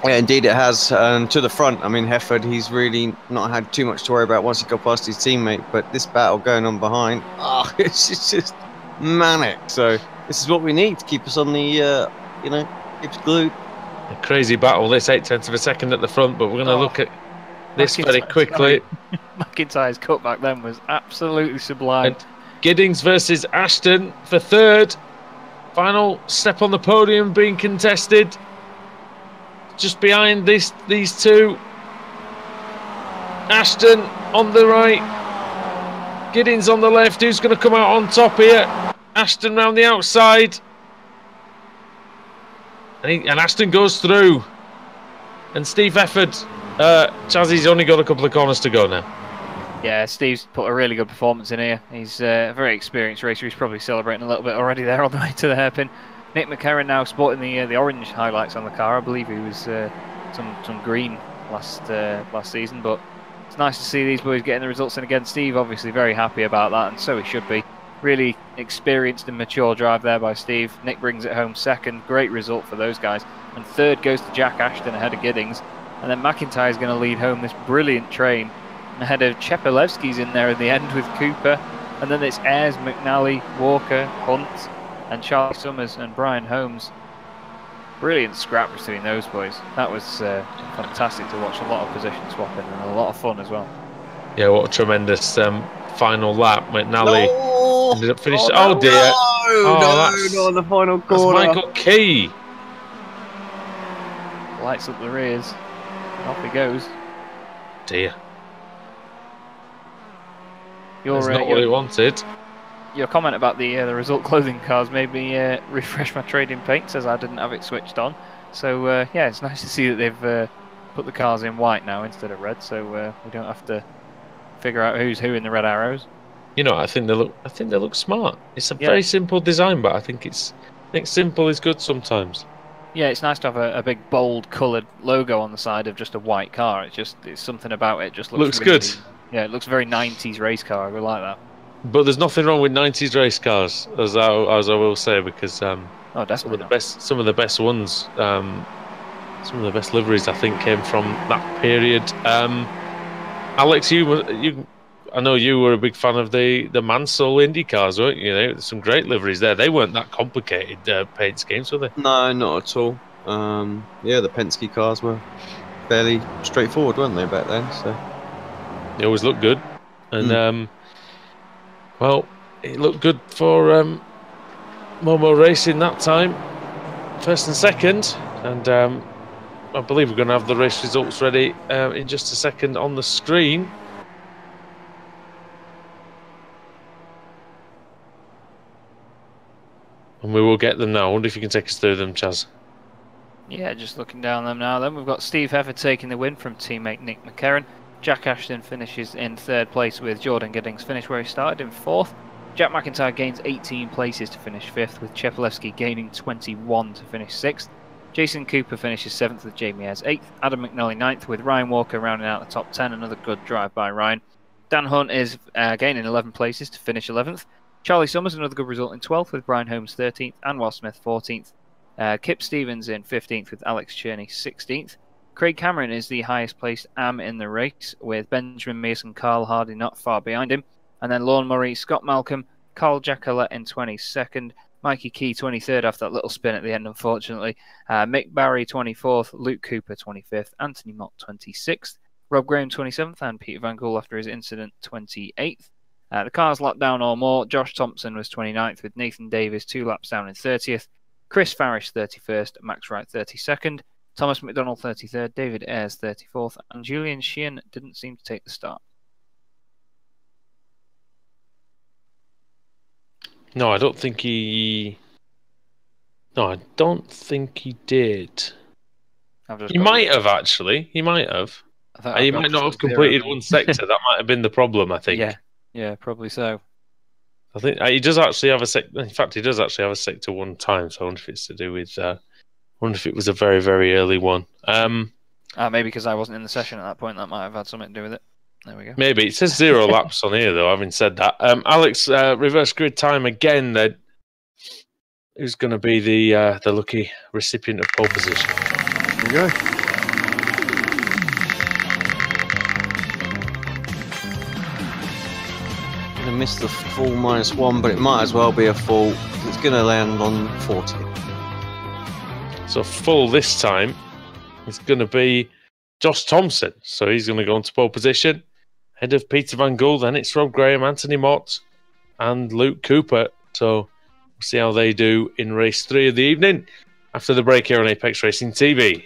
Yeah, indeed it has. To the front, I mean, Hefford, he's really not had too much to worry about once he got past his teammate. But this battle going on behind, it's just manic. So this is what we need to keep us on the, keep us glued. A crazy battle. This 0.8 of a second at the front, but we're going to look at this very quickly. McIntyre's cutback then was absolutely sublime. And Giddings versus Ashton for third. Final step on the podium being contested. Just behind these two. Ashton on the right. Giddings on the left. Who's going to come out on top here? Ashton round the outside. And Ashton goes through. And Steve Efford. Chazzy's only got a couple of corners to go now. Yeah, Steve's put a really good performance in here. He's a very experienced racer. He's probably celebrating a little bit already there on the way to the hairpin. Nick McCarron now sporting the orange highlights on the car. I believe he was some green last season, but it's nice to see these boys getting the results in again. Steve obviously very happy about that, and so he should be. Really experienced and mature drive there by Steve. Nick brings it home second. Great result for those guys. And third goes to Jack Ashton ahead of Giddings. And then McIntyre's going to lead home this brilliant train ahead of Chepelevsky's in there in the end with Cooper. And then it's Ayres, McNally, Walker, Hunt, and Charlie Summers and Brian Holmes. Brilliant scrap between those boys. That was fantastic to watch. A lot of position swapping and a lot of fun as well. Yeah, what a tremendous final lap. McNally ended up finishing. Oh dear. No, on the final corner. That's Michael Key. Lights up the rears. Off he goes. Dear. That's not what he wanted. Your comment about the result clothing cars made me refresh my trading paints as I didn't have it switched on. So yeah, it's nice to see that they've put the cars in white now instead of red, so we don't have to figure out who's who in the red arrows. You know, I think they look smart. It's a very simple design, but I think simple is good sometimes. Yeah, it's nice to have a big bold coloured logo on the side of just a white car. It's something about it just looks really good. Yeah, it looks very 90s race car. I really like that. But there's nothing wrong with 90s race cars, as I will say, because some of the best ones, some of the best liveries I think came from that period. Alex, I know you were a big fan of the Mansell Indy cars, weren't you? There's some great liveries there. They weren't that complicated paint schemes, were they? No, not at all. Yeah, the Penske cars were fairly straightforward, weren't they, back then? So they always looked good, and well, it looked good for Momo Racing that time, first and second, and I believe we're going to have the race results ready in just a second on the screen. And we will get them now. I wonder if you can take us through them, Chaz. Yeah, just looking down them now. Then we've got Steve Hefford taking the win from teammate Nick McCarron. Jack Ashton finishes in third place with Jordan Giddings finish where he started in fourth. Jack McIntyre gains 18 places to finish fifth, with Chepelevsky gaining 21 to finish sixth. Jason Cooper finishes seventh with Jamie Ayres eighth. Adam McNally ninth, with Ryan Walker rounding out the top 10. Another good drive by Ryan. Dan Hunt is gaining 11 places to finish 11th. Charlie Summers, another good result in 12th, with Brian Holmes 13th, and Will Smith 14th. Kip Stevens in 15th, with Alex Cherney 16th. Craig Cameron is the highest placed AM in the race, with Benjamin Mears and Carl Hardy not far behind him. And then Lorne Murray, Scott Malcolm, Carl Jackalette in 22nd, Mikey Key 23rd after that little spin at the end, unfortunately. Mick Barry 24th, Luke Cooper 25th, Anthony Mott 26th, Rob Graham 27th, and Peter Van Gool after his incident 28th. The cars locked down all more. Josh Thompson was 29th, with Nathan Davis 2 laps down in 30th. Chris Farish 31st, Max Wright 32nd, Thomas McDonald 33rd, David Ayres 34th, and Julian Sheehan didn't seem to take the start. No, I don't think he did. He might have, actually. He might have. He might not have completed one sector. That might have been the problem, I think. Yeah, probably so. I think he does actually have a sector. In fact, he does actually have a sector one time. So I wonder if it's to do with. I wonder if it was a very, very early one. Maybe because I wasn't in the session at that point. That might have had something to do with it. There we go. Maybe it says 0 laps on here, though. Having said that, Alex, reverse grid time again. Who's going to be the lucky recipient of pole position? There you go. Going to miss the full -1, but it might as well be a full. It's going to land on 40. So full this time. It's going to be Josh Thompson. So he's going to go into pole position. Ahead of Peter Van Gool. Then it's Rob Graham, Anthony Mott, and Luke Cooper. So we'll see how they do in race 3 of the evening after the break here on Apex Racing TV.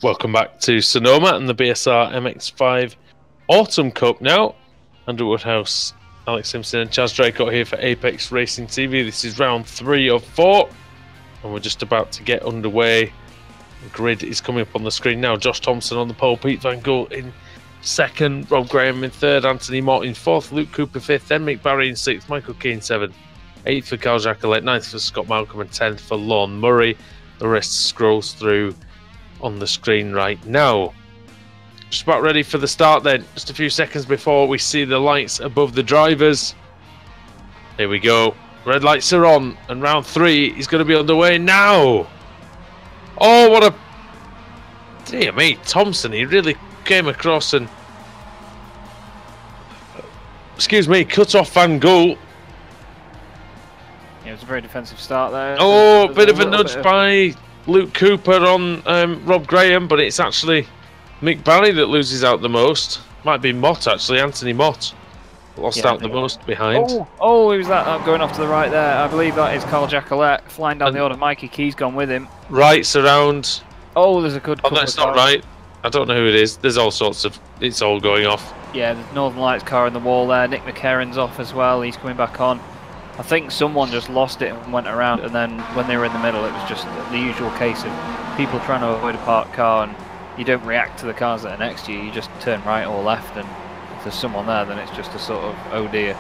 Welcome back to Sonoma and the BSR MX5 Autumn Cup now. Underwood House, Alex Simpson and Chaz Draco here for Apex Racing TV. This is round 3 of 4 and we're just about to get underway. The grid is coming up on the screen now. Josh Thompson on the pole, Pete Van Gool in 2nd, Rob Graham in 3rd, Anthony Mott in 4th, Luke Cooper 5th, then Mick Barry in 6th, Michael Keane 7th, 8th for Carl Jacqueline, 9th for Scott Malcolm and 10th for Lon Murray. The rest scrolls through on the screen right now. Just about ready for the start then. Just a few seconds before we see the lights above the drivers. Here we go. Red lights are on and round 3 is going to be underway now. Oh, what a... Dear me, Thompson, he really came across and... Excuse me, cut off Van Gool. Yeah, it was a very defensive start there. Oh, a bit of a nudge by Luke Cooper on Rob Graham, but it's actually Mick Barry that loses out the most. Might be Mott, actually. Anthony Mott lost out the most behind. Oh, he was that going off to the right there. I believe that is Carl Jacqueline flying down the order. Mikey Key's gone with him. Right's around. Oh, there's a good... Oh, that's not right. I don't know who it is. There's all sorts of... It's all going off. Yeah, there's Northern Lights car in the wall there. Nick McCarran's off as well. He's coming back on. I think someone just lost it and went around, and then when they were in the middle, it was just the usual case of people trying to avoid a parked car, and you don't react to the cars that are next to you. You just turn right or left, and if there's someone there, then it's just a sort of, oh dear.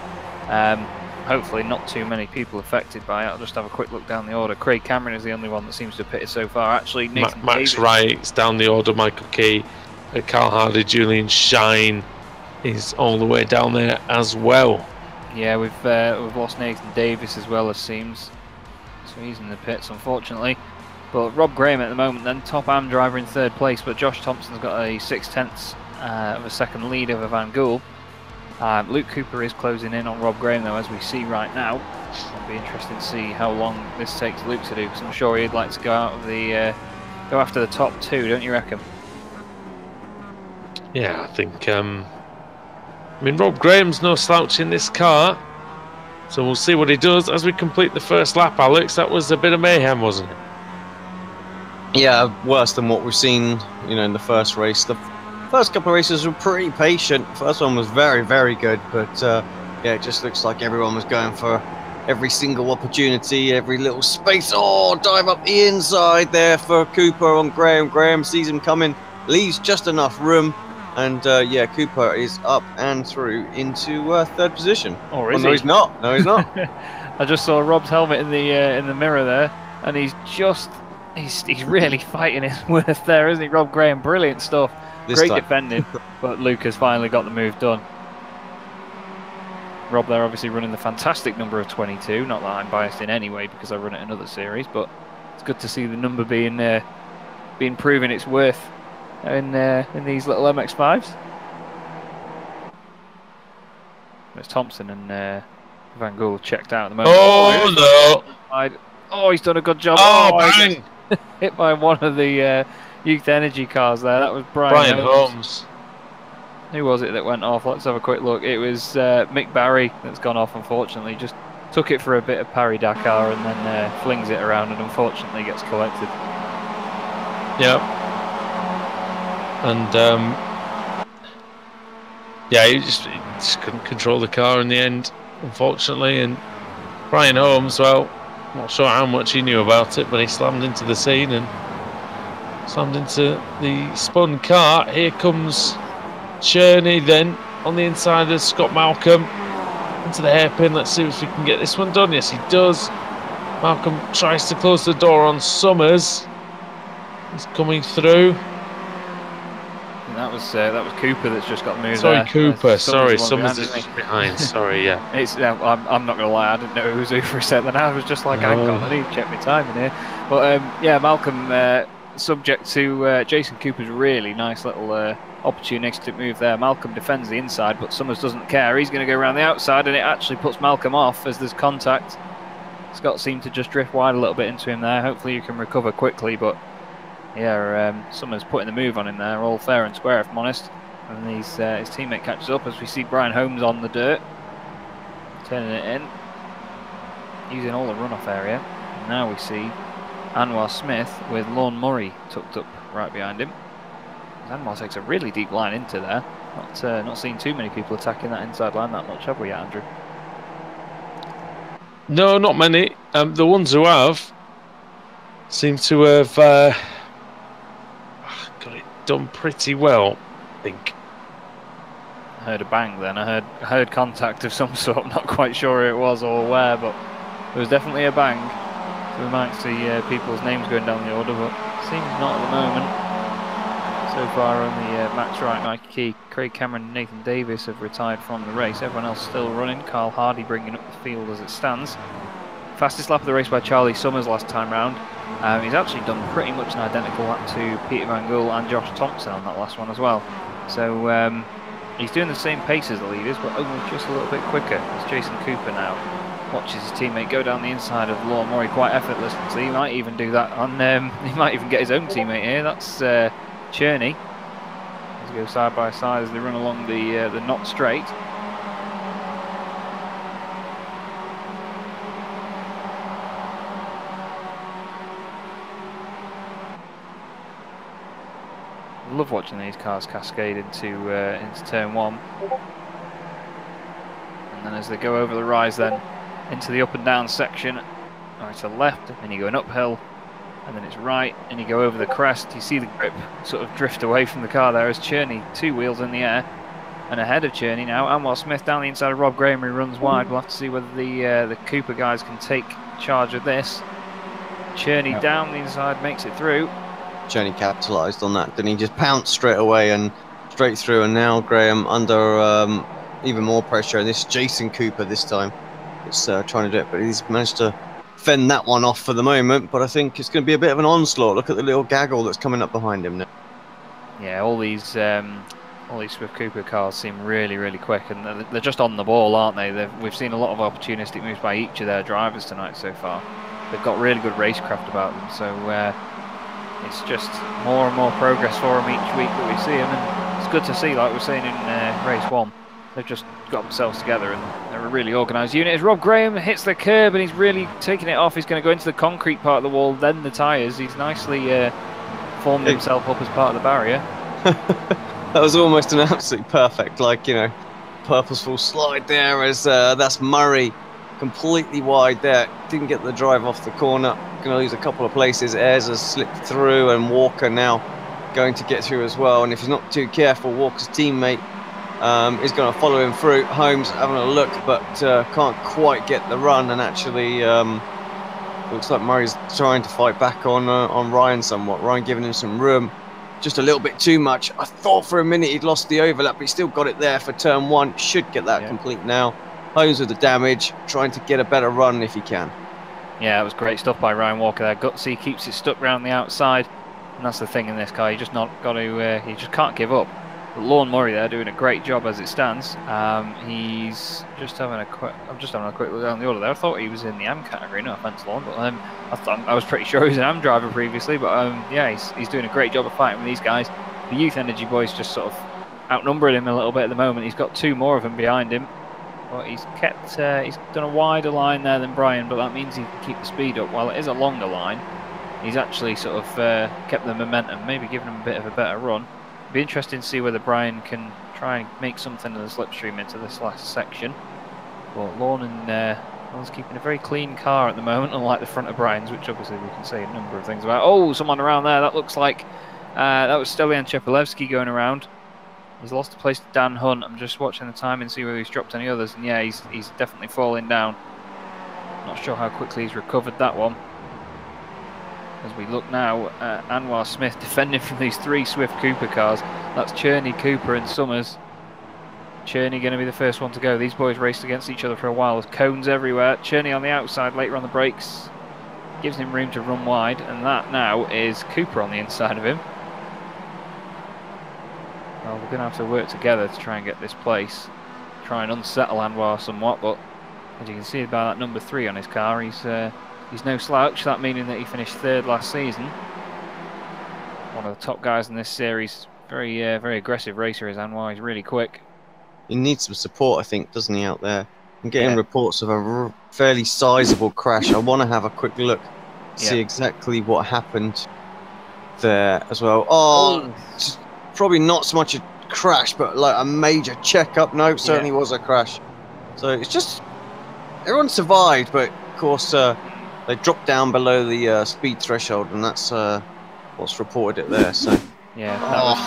Hopefully not too many people affected by it. I'll just have a quick look down the order. Craig Cameron is the only one that seems to have pitted so far. Actually, Nathan Max Davis. Wright's down the order. Michael Key, Carl Hardy, Julian Shine is all the way down there as well. Yeah, we've lost Nathan Davis as well, as seems. So he's in the pits, unfortunately. But Rob Graham at the moment, then top AM driver in 3rd place. But Josh Thompson's got a 6/10 of a second lead over Van Gool. Luke Cooper is closing in on Rob Graham, though, as we see right now. It'll be interesting to see how long this takes Luke to do, because I'm sure he'd like to go out of the go after the top 2, don't you reckon? Yeah, I think. I mean, Rob Graham's no slouch in this car, so we'll see what he does as we complete the first lap. Alex, that was a bit of mayhem, wasn't it? Yeah, worse than what we've seen, in the first race. The first couple of races were pretty patient. First one was very, very good, but yeah, it just looks like everyone was going for every single opportunity, every little space. Oh, dive up the inside there for Cooper on Graham. Graham sees him coming, leaves just enough room, and yeah, Cooper is up and through into 3rd position. Or is no, he? he's not. No, he's not. I just saw Rob's helmet in the mirror there, and he's really fighting his worth there, isn't he? Rob Graham, brilliant stuff. Great defending, but Luke has finally got the move done. Rob there obviously running the fantastic number of 22. Not that I'm biased in any way because I run it in other series, but it's good to see the number being proven its worth in these little MX5s. It's Thompson and Van Gool checked out at the moment. Oh no! Oh, he's done a good job. Oh, bang! Hit by one of the Youth Energy cars there. That was Brian Holmes. Who was it that went off? Let's have a quick look. It was Mick Barry that's gone off, unfortunately. Just took it for a bit of Paris Dakar and then flings it around and unfortunately gets collected. Yep. And yeah, he just couldn't control the car in the end, unfortunately. And Brian Holmes, well, not sure how much he knew about it, but he slammed into the scene and slammed into the spun car. Here comes Cherney then on the inside of Scott Malcolm into the hairpin. Let's see if we can get this one done. Yes, he does. Malcolm tries to close the door on Summers. He's coming through. And that was Cooper that's just got the move. Sorry, there. Cooper. Sorry, Summers Summers is just behind. Sorry, yeah. It's I'm not gonna lie, I didn't know who was who for a second. I was just like, hang on, I need to check my time in here. But yeah, Malcolm, subject to Jason Cooper's really nice little opportunistic move there. Malcolm defends the inside, but Summers doesn't care. He's going to go around the outside, and it actually puts Malcolm off as there's contact. Scott seemed to just drift wide a little bit into him there. Hopefully you can recover quickly, but yeah, Summers putting the move on him there, all fair and square if I'm honest. And his teammate catches up as we see Brian Holmes on the dirt, turning it in, using all the runoff area. And now we see Anwar Smith with Lorne Murray tucked up right behind him. Anwar takes a really deep line into there. Not seen too many people attacking that inside line that much, have we, Andrew? No, not many. The ones who have seem to have got it done pretty well, I think. I heard a bang then. I heard contact of some sort. I'm not quite sure who it was or where, but there was definitely a bang. So we might see people's names going down the order, but seems not at the moment. So far only Max Wright, Mikey Key, Craig Cameron and Nathan Davis have retired from the race. Everyone else still running. Carl Hardy bringing up the field as it stands. Fastest lap of the race by Charlie Summers last time round. He's actually done pretty much an identical lap to Peter Van Gool and Josh Thompson on that last one as well. So he's doing the same pace as the leaders, but only just a little bit quicker. As Jason Cooper now watches his teammate go down the inside of Lorne Murray quite effortlessly. He might even do that on. He might even get his own teammate here. That's Cherney. As they go side by side as they run along the Knott Straight. Love watching these cars cascade into turn one, and then as they go over the rise, then into the up and down section, right to left, and you go an uphill, and then it's right, and you go over the crest. You see the grip sort of drift away from the car there as Cherney, 2 wheels in the air, and ahead of Cherney now, Anwar Smith down the inside of Rob Graham, who runs wide. We'll have to see whether the Cooper guys can take charge of this. Cherney down the inside, makes it through. Cherney capitalised on that, didn't he? Just pounced straight away and straight through, and now Graham under even more pressure, and this Jason Cooper this time is trying to do it, but he's managed to fend that one off for the moment, but I think it's going to be a bit of an onslaught. Look at the little gaggle that's coming up behind him now. Yeah, all these Swift Cooper cars seem really, really quick, and they're just on the ball, aren't they? We've seen a lot of opportunistic moves by each of their drivers tonight so far. They've got really good racecraft about them, so it's just more and more progress for them each week that we see them, and it's good to see, like we're saying in race one. They've just got themselves together and they're a really organised unit. As Rob Graham hits the curb and he's really taking it off, he's going to go into the concrete part of the wall, then the tyres. He's nicely formed himself up as part of the barrier. That was almost an absolute perfect, purposeful slide there, as that's Murray completely wide there. Didn't get the drive off the corner. Going to lose a couple of places. Ayres has slipped through, and Walker now going to get through as well. And if he's not too careful, Walker's teammate is going to follow him through. Holmes having a look, but can't quite get the run, and actually looks like Murray's trying to fight back on Ryan somewhat. Ryan giving him some room, just a little bit too much. I thought for a minute he'd lost the overlap, but he still got it there for turn one. Should get that complete now. Holmes with the damage, trying to get a better run if he can. Yeah, it was great stuff by Ryan Walker there. Gutsy, keeps it stuck round the outside, and that's the thing in this car. You just he just can't give up. But Lorne Murray there doing a great job as it stands. He's just having a quick. I'm just having a quick look down the order there. I thought he was in the AM category. No offense, Lorne, but I was pretty sure he was an AM driver previously. But yeah, he's doing a great job of fighting with these guys. The Youth Energy boys just sort of outnumbering him a little bit at the moment. He's got 2 more of them behind him. But he's done a wider line there than Brian, but that means he can keep the speed up. While it is a longer line, he's actually sort of kept the momentum, maybe giving him a bit of a better run. It'd be interesting to see whether Brian can try and make something of the slipstream into this last section. But Lorne's keeping a very clean car at the moment, unlike the front of Brian's, which obviously we can say a number of things about. Oh, someone around there. That looks like that was Stelian Chepelevsky going around. He's lost a place to Dan Hunt. I'm just watching the time and see whether he's dropped any others. And yeah, he's definitely falling down. Not sure how quickly he's recovered that one. As we look now, Anwar Smith defending from these 3 Swift Cooper cars. That's Cherney, Cooper and Summers. Cherney going to be the first one to go. These boys raced against each other for a while. There's cones everywhere. Cherney on the outside later on the brakes. Gives him room to run wide. And that now is Cooper on the inside of him. Well, we're going to have to work together to try and get this place. Try and unsettle Anwar somewhat, but as you can see by that number 3 on his car, he's no slouch, that meaning that he finished 3rd last season. One of the top guys in this series. Very aggressive racer is Anwar, he's really quick. He needs some support, I think, doesn't he, out there? I'm getting reports of a fairly sizable crash. I want to have a quick look see exactly what happened there as well. Oh, just probably not so much a crash, but like a major checkup. No, certainly was a crash. So it's just everyone survived, but of course they dropped down below the speed threshold, and that's what's reported it there. So yeah, that was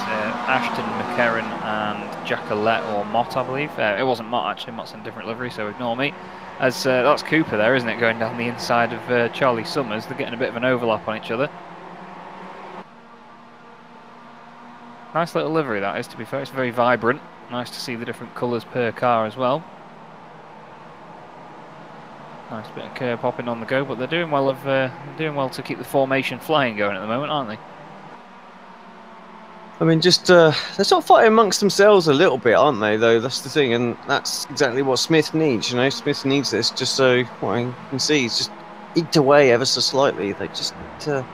Ashton, McCarran, and Jacqueline or Mott, I believe. It wasn't Mott actually. Mott's in a different livery, so ignore me. As that's Cooper there, isn't it? Going down the inside of Charlie Summers. They're getting a bit of an overlap on each other. Nice little livery that is, to be fair. It's very vibrant. Nice to see the different colours per car as well. Nice bit of curb hopping on the go, but they're doing well to keep the formation flying going at the moment, aren't they? I mean, just they're sort of fighting amongst themselves a little bit, aren't they? Though that's the thing, and that's exactly what Smith needs. You know, Smith needs this just so what I can see is just eked away ever so slightly. They just need to,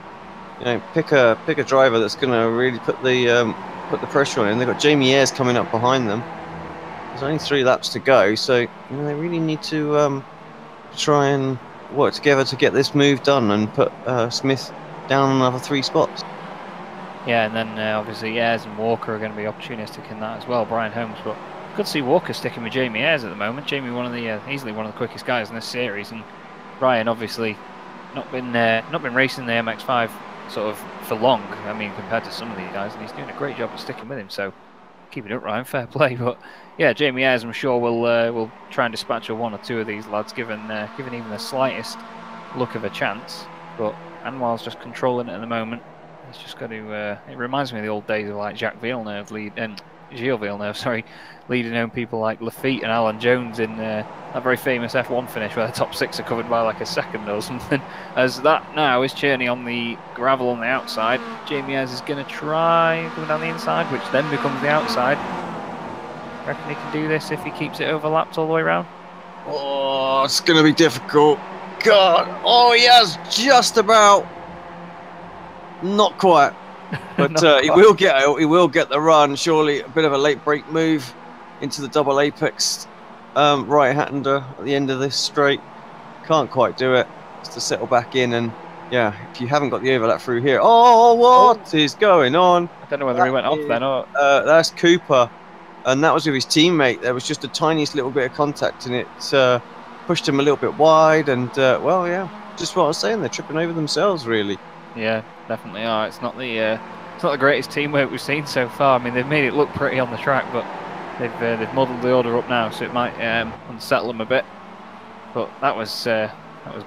you know, pick a driver that's going to really put the pressure on him. They've got Jamie Ayres coming up behind them. There's only 3 laps to go, so you know, they really need to try and work together to get this move done and put Smith down another 3 spots. Yeah, and then obviously Ayres and Walker are going to be opportunistic in that as well. Brian Holmes, but good to see Walker sticking with Jamie Ayres at the moment. Jamie, easily one of the quickest guys in this series, and Brian obviously not been racing the MX5 sort of for long. I mean, compared to some of these guys, and he's doing a great job of sticking with him. So keep it up, Ryan. Fair play. But yeah, Jamie Ayres, I'm sure will try and dispatch 1 or 2 of these lads, given even the slightest look of a chance. But Anwar's just controlling it at the moment. He's just got to. It reminds me of the old days of like Jacques Villeneuve Gilles Villeneuve, leading home people like Lafitte and Alan Jones in that very famous F1 finish where the top 6 are covered by like a second or something. As that now is Cherney on the gravel on the outside. Jamie Ayres is going to try coming down the inside, which then becomes the outside. Reckon he can do this if he keeps it overlapped all the way around? Oh, it's going to be difficult. God, oh he has just about. Not quite, but he will get the run. Surely a bit of a late break move into the double apex right-hander at the end of this straight. Can't quite do it. Just to settle back in, and yeah, if you haven't got the overlap through here, what is going on? I don't know whether he went off then or. That's Cooper, and that was with his teammate. There was just the tiniest little bit of contact, and it pushed him a little bit wide. And well, yeah, just what I was saying. They're tripping over themselves, really. Yeah, definitely are. It's not the greatest teamwork we've seen so far. I mean, they've made it look pretty on the track, but they've muddled the order up now, so it might unsettle them a bit. But that was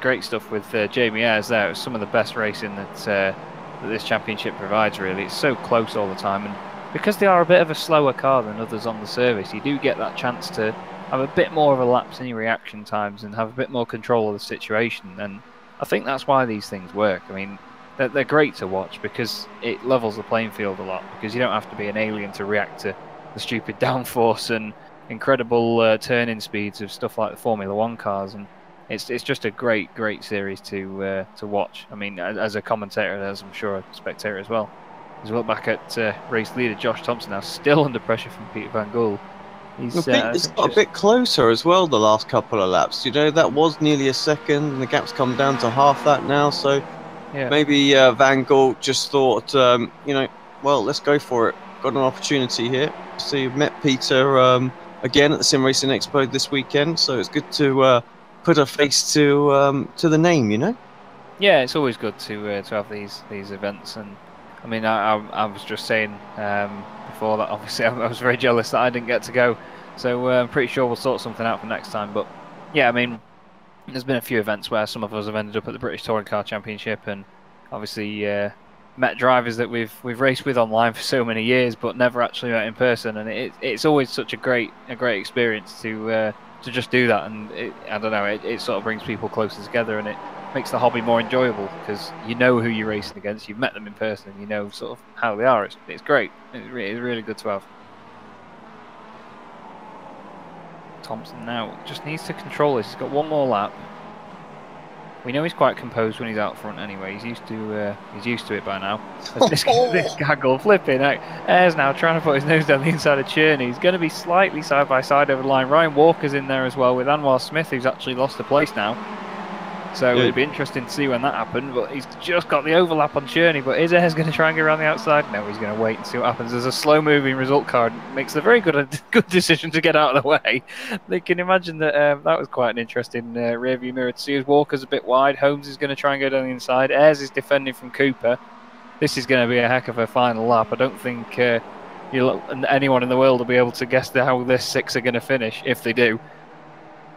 great stuff with Jamie Ayres there. It was some of the best racing that this championship provides. Really, it's so close all the time, and because they are a bit of a slower car than others on the service, you do get that chance to have a bit more of a lapse in your reaction times and have a bit more control of the situation. And I think that's why these things work. I mean, they're great to watch because it levels the playing field a lot, because you don't have to be an alien to react to the stupid downforce and incredible turning speeds of stuff like the Formula 1 cars, and it's just a great series to watch. I mean, as a commentator, as I'm sure a spectator as well. As we look back at race leader Josh Thompson now, still under pressure from Peter Van Gool. It's got a bit closer as well the last couple of laps. You know, that was nearly a second, and the gap's come down to half that now, so yeah. Maybe Van Gool just thought, you know, well, let's go for it. Got an opportunity here. So you've met Peter again at the Sim Racing Expo this weekend, so it's good to put a face to the name, you know? Yeah, it's always good to have these events. And I mean, I was just saying before that, obviously, I was very jealous that I didn't get to go. So I'm pretty sure we'll sort something out for next time. But yeah, I mean, there's been a few events where some of us have ended up at the British Touring Car Championship, and obviously met drivers that we've raced with online for so many years, but never actually met in person. And it's always such a great experience to just do that. And I don't know, it sort of brings people closer together, and it makes the hobby more enjoyable because you know who you're racing against, you've met them in person, and you know sort of how they are. It's great. It's really good to have. Thompson now just needs to control this. He's got 1 more lap. We know he's quite composed when he's out front anyway. He's used to it by now. This gaggle flipping. Ayres now trying to put his nose down the inside of Cherney. He's going to be slightly side by side over the line. Ryan Walker's in there as well with Anwar Smith, who's actually lost the place now. So Yeah. it'd be interesting to see when that happened, but he's just got the overlap on Cherney, but is Ayres going to try and get around the outside? No, he's going to wait and see what happens. There's a slow-moving result card, makes a very good decision to get out of the way. They can imagine that that was quite an interesting rear-view mirror to see as Walker's a bit wide. Holmes is going to try and go down the inside. Ayres is defending from Cooper. This is going to be a heck of a final lap. I don't think anyone in the world will be able to guess how this 6 are going to finish, if they do.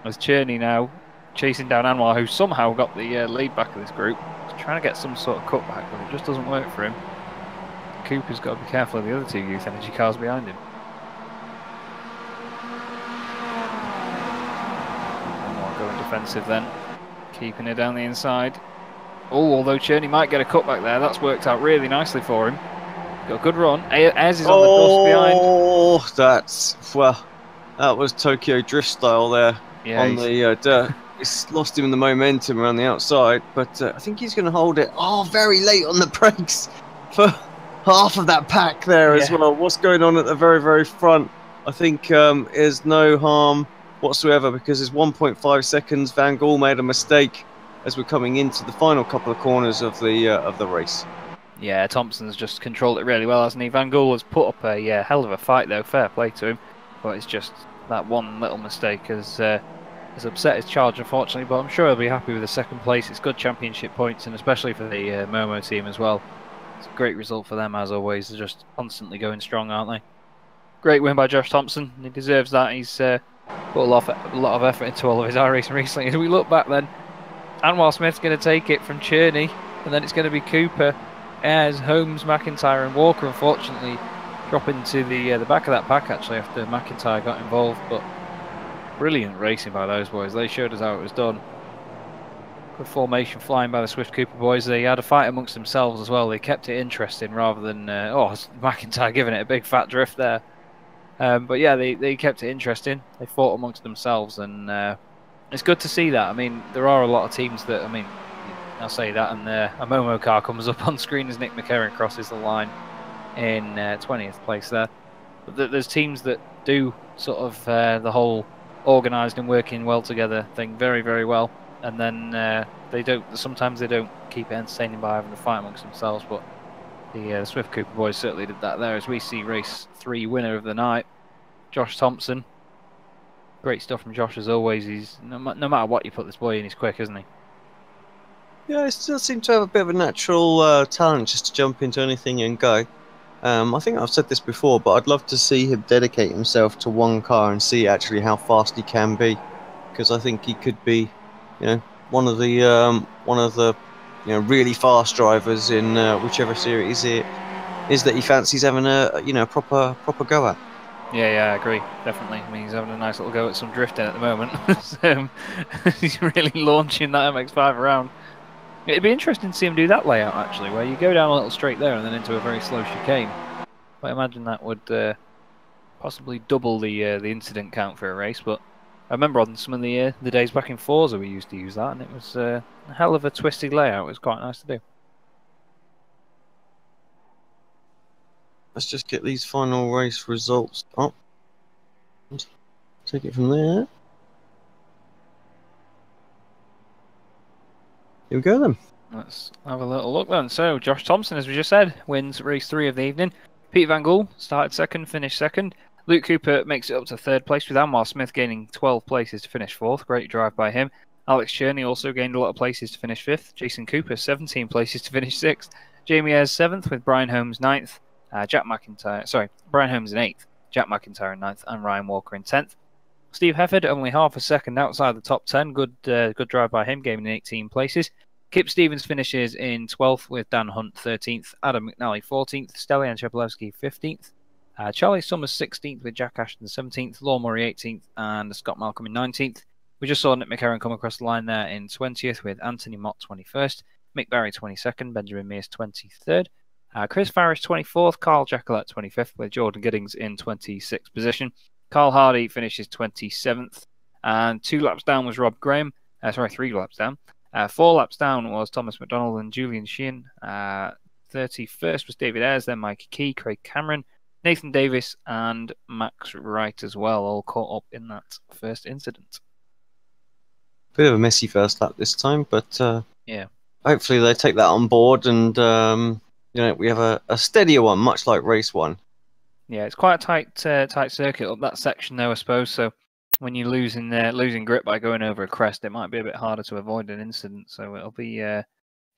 As Cherney now chasing down Anwar, who somehow got the lead back of this group. He's trying to get some sort of cutback, but it just doesn't work for him. Cooper's got to be careful of the other 2 Youth Energy cars behind him. Anwar going defensive then, keeping it down the inside. Oh, although Cherney might get a cutback there, that's worked out really nicely for him. Got a good run. Ayres is on the dust behind. Oh, that was Tokyo Drift style there on the dirt. It's lost him the momentum around the outside, but I think he's going to hold it. Oh, very late on the brakes for half of that pack there as well. What's going on at the very, very front? I think is no harm whatsoever because there's 1.5 seconds. Van Gaal made a mistake as we're coming into the final couple of corners of the race. Yeah, Thompson's just controlled it really well, hasn't he? Van Gaal has put up a hell of a fight though. Fair play to him, but it's just that one little mistake has upset his charge, unfortunately. But I'm sure he'll be happy with the 2nd place. It's good championship points, and especially for the Momo team as well. It's a great result for them as always. They're just constantly going strong, aren't they? Great win by Josh Thompson. He deserves that. He's put a lot of effort into all of his iRacing recently. As we look back then, Anwar Smith's going to take it from Cherney, and then it's going to be Cooper, Ayres, Holmes, McIntyre, and Walker. Unfortunately, dropping to the back of that pack actually after McIntyre got involved. But brilliant racing by those boys. They showed us how it was done. Good formation flying by the Swift Cooper boys. They had a fight amongst themselves as well. They kept it interesting rather than McIntyre giving it a big fat drift there. But yeah, they kept it interesting. They fought amongst themselves, and it's good to see that. I mean, there are a lot of teams that, I'll say that, and a Momo car comes up on screen as Nick McCarron crosses the line in 20th place there. But there's teams that do sort of the whole organised and working well together thing very, very well, and then sometimes they don't keep it entertaining by having to fight amongst themselves. But the Swift Cooper boys certainly did that there, as we see race 3 winner of the night, Josh Thompson. Great stuff from Josh as always. He's no matter what you put this boy in, he's quick, isn't he? Yeah, he still seems to have a bit of a natural talent just to jump into anything and go. I think I've said this before, but I'd love to see him dedicate himself to one car and see actually how fast he can be, because I think he could be, one of the really fast drivers in whichever series it is that he fancies having a proper go at. Yeah, I agree, definitely. I mean, he's having a nice little go at some drifting at the moment. He's really launching that MX5 around. It'd be interesting to see him do that layout, actually, where you go down a little straight there and then into a very slow chicane. I imagine that would possibly double the incident count for a race, but I remember on some of the days back in Forza we used to use that, and it was a hell of a twisted layout. It was quite nice to do. Let's just get these final race results up. Take it from there. Here we go then. Let's have a little look then. So, Josh Thompson, as we just said, wins race 3 of the evening. Peter Van Gaal started 2nd, finished 2nd. Luke Cooper makes it up to 3rd place, with Anwar Smith gaining 12 places to finish 4th. Great drive by him. Alex Cherney also gained a lot of places to finish 5th. Jason Cooper, 17 places to finish 6th. Jamie Ayres 7th, with Brian Holmes 9th. Brian Holmes in 8th. Jack McIntyre in 9th, and Ryan Walker in 10th. Steve Hefford only half a second outside the top 10. Good drive by him, gaining 18 places. Kip Stevens finishes in 12th, with Dan Hunt 13th, Adam McNally 14th, Stelian Chepelewski 15th, Charlie Summers 16th, with Jack Ashton 17th, Law Murray 18th, and Scott Malcolm in 19th. We just saw Nick McCarron come across the line there in 20th, with Anthony Mott 21st, Mick Barry 22nd, Benjamin Mears 23rd, Chris Farish 24th, Carl Jackalette 25th, with Jordan Giddings in 26th position. Carl Hardy finishes 27th, and 2 laps down was Rob Graham. 3 laps down. 4 laps down was Thomas McDonald and Julian Sheehan. 31st was David Ayres, then Mike Key, Craig Cameron, Nathan Davis, and Max Wright as well, all caught up in that first incident. Bit of a messy first lap this time, but Yeah. hopefully they take that on board and we have a steadier one, much like race 1. Yeah, it's quite a tight circuit up that section though, I suppose. So when you're losing grip by going over a crest, it might be a bit harder to avoid an incident. So it'll be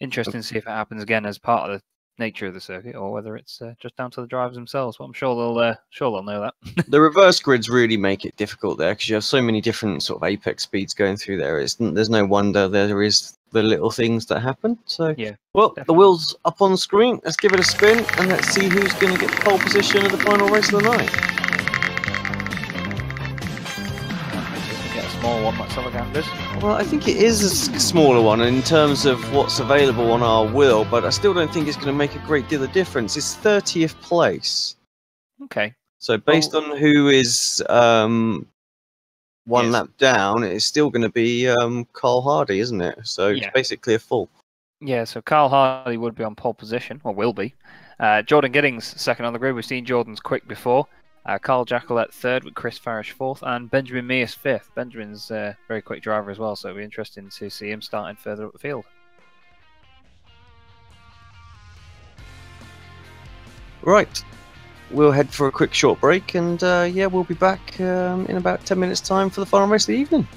interesting to see if it happens again as part of the nature of the circuit, or whether it's just down to the drivers themselves. But I'm sure they'll know that. The reverse grids really make it difficult there because you have so many different sort of apex speeds going through there. There's no wonder there is the little things that happen. So Yeah, well, definitely. the wheel's up on the screen. Let's give it a spin and let's see who's going to get the pole position of the final race of the night. Get a small one like Sullivan's. Well, I think it is a smaller one in terms of what's available on our wheel, but I still don't think it's going to make a great deal of difference. It's 30th place. Okay. So based on who is one lap down, it's still going to be Carl Hardy, isn't it? So it's basically a full. Yeah, so Carl Hardy would be on pole position, or will be. Jordan Giddings second on the grid. We've seen Jordan's quick before. Carl Jacquelet third with Chris Farish fourth, and Benjamin Mears fifth. Benjamin's a very quick driver as well, so it'll be interesting to see him starting further up the field. Right. We'll head for a quick short break, and we'll be back in about 10 minutes' time for the final race of the evening.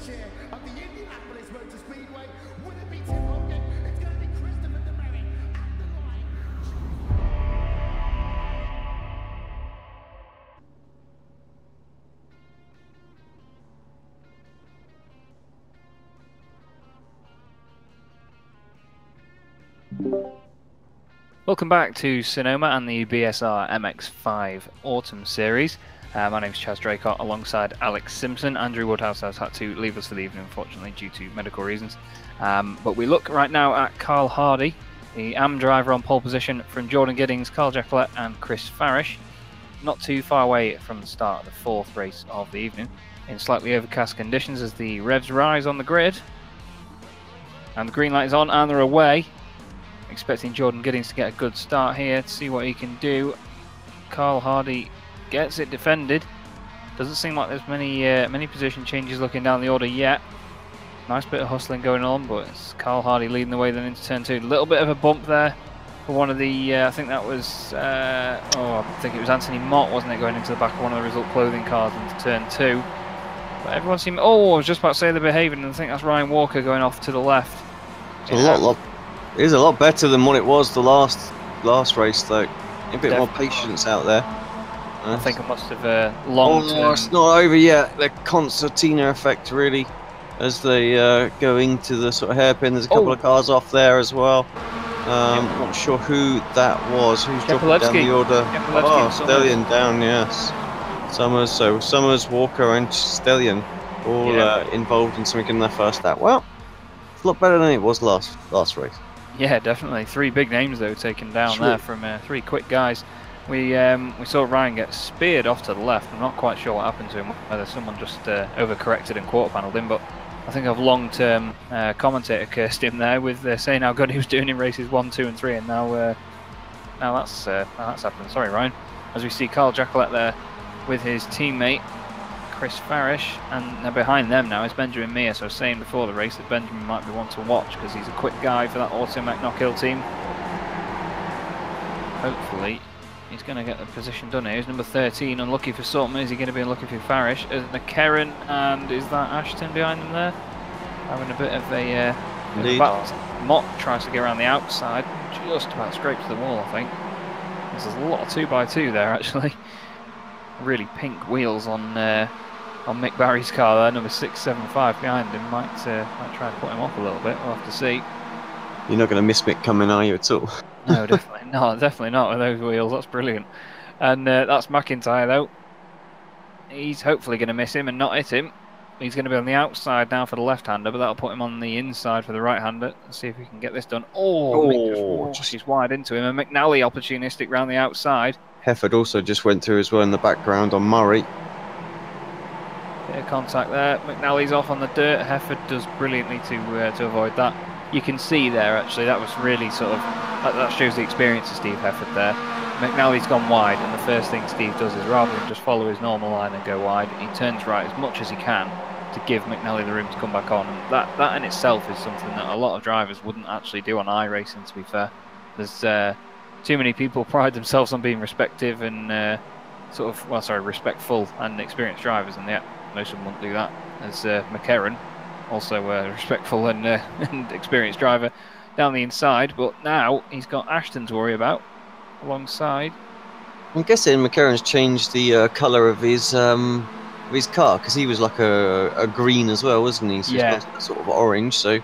finish here of the Indianapolis Motor Speedway. Would it be Tim Hogan? It's going to be Christopher DeMary at the line. Welcome back to Sonoma and the BSR MX5 Autumn Series. My name's Chaz Draycott alongside Alex Simpson. Andrew Woodhouse has had to leave us for the evening, unfortunately, due to medical reasons. But we look right now at Carl Hardy, the AM driver on pole position from Jordan Giddings, Carl Jacquelet and Chris Farish. Not too far away from the start of the fourth race of the evening, in slightly overcast conditions as the revs rise on the grid. And the green light is on and they're away. Expecting Jordan Giddings to get a good start here to see what he can do. Carl Hardy gets it defended. Doesn't seem like there's many position changes looking down the order yet. Nice bit of hustling going on, but it's Carl Hardy leading the way then into turn 2. A little bit of a bump there for one of the, I think that was, I think it was Anthony Mott, wasn't it, going into the back of one of the result clothing cars into turn 2. But everyone seemed, I was just about to say they're behaving, and I think that's Ryan Walker going off to the left. It's it is a lot better than what it was the last race, though. A bit more patience out there. I think it must have long term. Oh, it's not over yet. The concertina effect, really, as they go into the sort of hairpin. There's a couple of cars off there as well. Not sure who that was. Who's dropping down the order? Stellion down, yes. Summers, Walker, and Stellion all involved in something in their first lap. Well, it's a lot better than it was last race. Yeah, definitely. 3 big names though taken down there from 3 quick guys. We saw Ryan get speared off to the left. I'm not quite sure what happened to him, whether someone just overcorrected and quarter panelled him, but I think I've long-term commentator cursed him there with saying how good he was doing in races 1, 2 and 3, and now that's happened. Sorry, Ryan. As we see Carl Jacquelet there with his teammate Chris Farish, and behind them now is Benjamin Mears. So I was saying before the race that Benjamin might be one to watch because he's a quick guy for that Automac Knockhill team. Hopefully he's going to get the position done here. He's number 13, unlucky for Sutton. Is he going to be unlucky for Farish? McCarron, and is that Ashton behind him there? Having a bit of a battle. Mott tries to get around the outside, just about scrapes the wall, I think. There's a lot of 2x2 there, actually. Really pink wheels on Mick Barry's car there, number 675 behind him. Might try and put him off a little bit. We'll have to see. You're not going to miss Mick coming, are you, at all? No, definitely not. Definitely not with those wheels. That's brilliant. And that's McIntyre though. He's hopefully going to miss him and not hit him. He's going to be on the outside now for the left-hander, but that'll put him on the inside for the right-hander. Let's see if we can get this done. Mick just wide into him, and McNally opportunistic round the outside. Hefford also just went through as well in the background on Murray. Bit of contact there. McNally's off on the dirt. Hefford does brilliantly to avoid that. You can see there actually that was really sort of that shows the experience of Steve Hefford there. McNally's gone wide, and the first thing Steve does is rather than just follow his normal line and go wide, he turns right as much as he can to give McNally the room to come back on. And that in itself is something that a lot of drivers wouldn't actually do on iRacing, to be fair. There's too many people pride themselves on being respectful and experienced drivers, and yeah, most of them wouldn't do that. As McCarron, also a respectful and experienced driver down the inside, but now he's got Ashton to worry about alongside. I'm guessing McCarron's changed the colour of his car, because he was like a green as well, wasn't he? So yeah, he's got sort of orange. So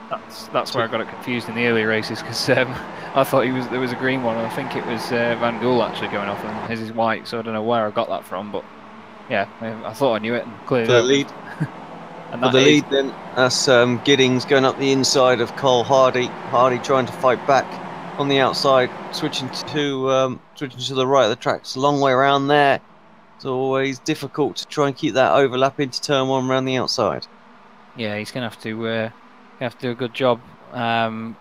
that's where I got it confused in the early races, because I thought there was a green one, and I think it was Van Gool actually going off, and his is white. So I don't know where I got that from, but yeah, I thought I knew it and clearly. For the lead. And for the lead, then that's Giddings going up the inside of Cole Hardy. Hardy trying to fight back on the outside, switching to the right of the track. It's a long way around there. It's always difficult to try and keep that overlap into turn 1 around the outside. Yeah, he's going to have to do a good job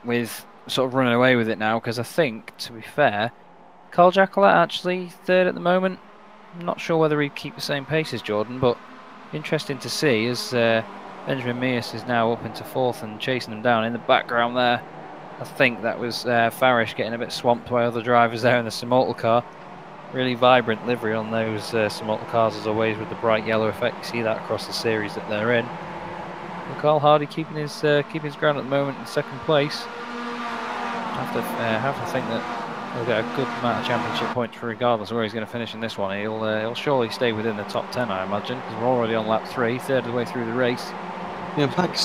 with sort of running away with it now, because I think, to be fair, Carl Jacquelet actually 3rd at the moment. I'm not sure whether he'd keep the same pace as Jordan, but interesting to see as Benjamin Mears is now up into 4th and chasing them down in the background there. I think that was Farish getting a bit swamped by other drivers there in the Simulta car. Really vibrant livery on those Simulta cars as always, with the bright yellow effect. You see that across the series that they're in. Carl Hardy keeping his ground at the moment in second place. Have to think that he'll get a good amount of championship points regardless of where he's going to finish in this one. He'll surely stay within the top 10, I imagine, because we're already on lap 3, third of the way through the race. Yeah, pack's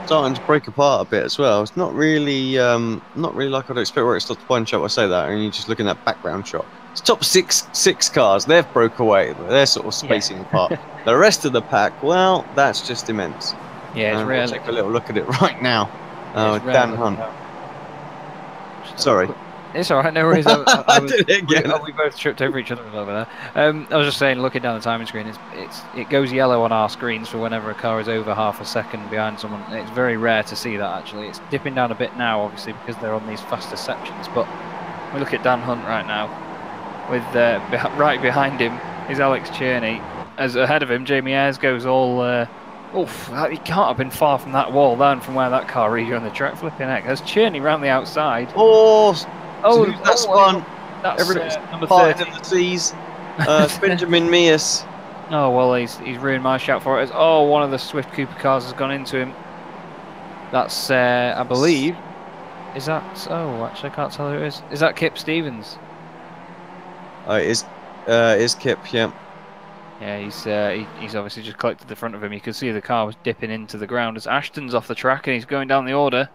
starting to break apart a bit as well. It's not really like I'd expect where it starts to bunch up. I say that, and you just look at that background shot. It's top six cars. They've broke away. They're sort of spacing apart. The rest of the pack, well, that's just immense. Yeah, it's rare. We'll take a little look at it right now. Yeah, Dan Hunt. Sorry. It's all right, no worries. I did it again. We both tripped over each other over there. I was just saying, looking down the timing screen, it goes yellow on our screens for whenever a car is over half a second behind someone. It's very rare to see that, actually. It's dipping down a bit now, obviously, because they're on these faster sections. But we look at Dan Hunt right now, with right behind him is Alex Cherney. As ahead of him, Jamie Ayres goes all... he can't have been far from that wall down from where that car rejoined the track. Flipping heck. There's Cherney round the outside. That's one. That's number 30 of the seas. Benjamin Mears. Oh well, he's ruined my shout for it. One of the Swift Cooper cars has gone into him. That's I believe. Is that? Oh, actually, I can't tell who it is. Is that Kip Stevens? It is Kip. Yeah. Yeah, he's obviously just collected the front of him. You can see the car was dipping into the ground as Ashton's off the track and he's going down the order.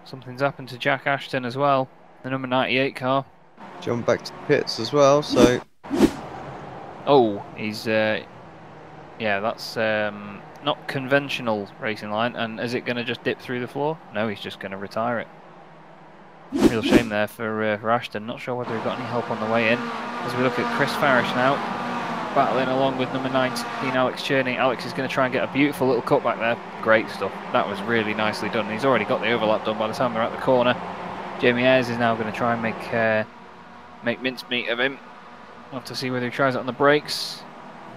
Something's happened to Jack Ashton as well, the number 98 car. Jumped back to the pits as well, so... he's... that's not conventional racing line, and is it going to just dip through the floor? No, he's just going to retire it. Real shame there for Ashton. Not sure whether he got any help on the way in. As we look at Chris Farish now, battling along with number 19, Alex Cherney. Alex is going to try and get a beautiful little cut back there. Great stuff. That was really nicely done. He's already got the overlap done by the time they're at the corner. Jamie Ayres is now going to try and make mincemeat of him. We'll have to see whether he tries it on the brakes.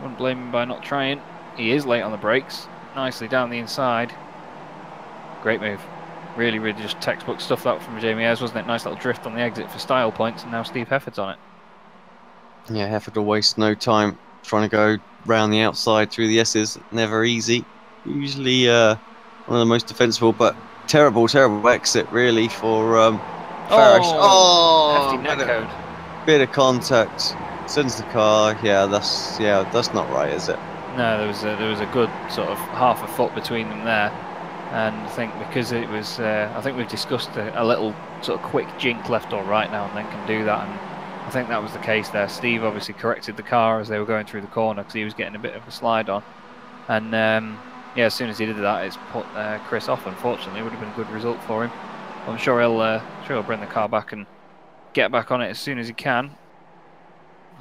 Wouldn't blame him by not trying. He is late on the brakes. Nicely down the inside. Great move. Really, really just textbook stuff that from Jamie Ayres, wasn't it? Nice little drift on the exit for style points, and now Steve Hefford's on it. Yeah, Hefford will waste no time trying to go round the outside through the S's. Never easy. Usually one of the most defensible, but terrible exit really for Farish. Hefty neck code. Bit of contact. Sends the car. Yeah, that's not right, is it? No, there was a good sort of half a foot between them there. And I think because it was, I think we've discussed a little sort of quick jink left or right now and then can do that. And I think that was the case there. Steve obviously corrected the car as they were going through the corner because he was getting a bit of a slide on. And as soon as he did that, it's put Chris off. Unfortunately, it would have been a good result for him. I'm sure he'll bring the car back and get back on it as soon as he can.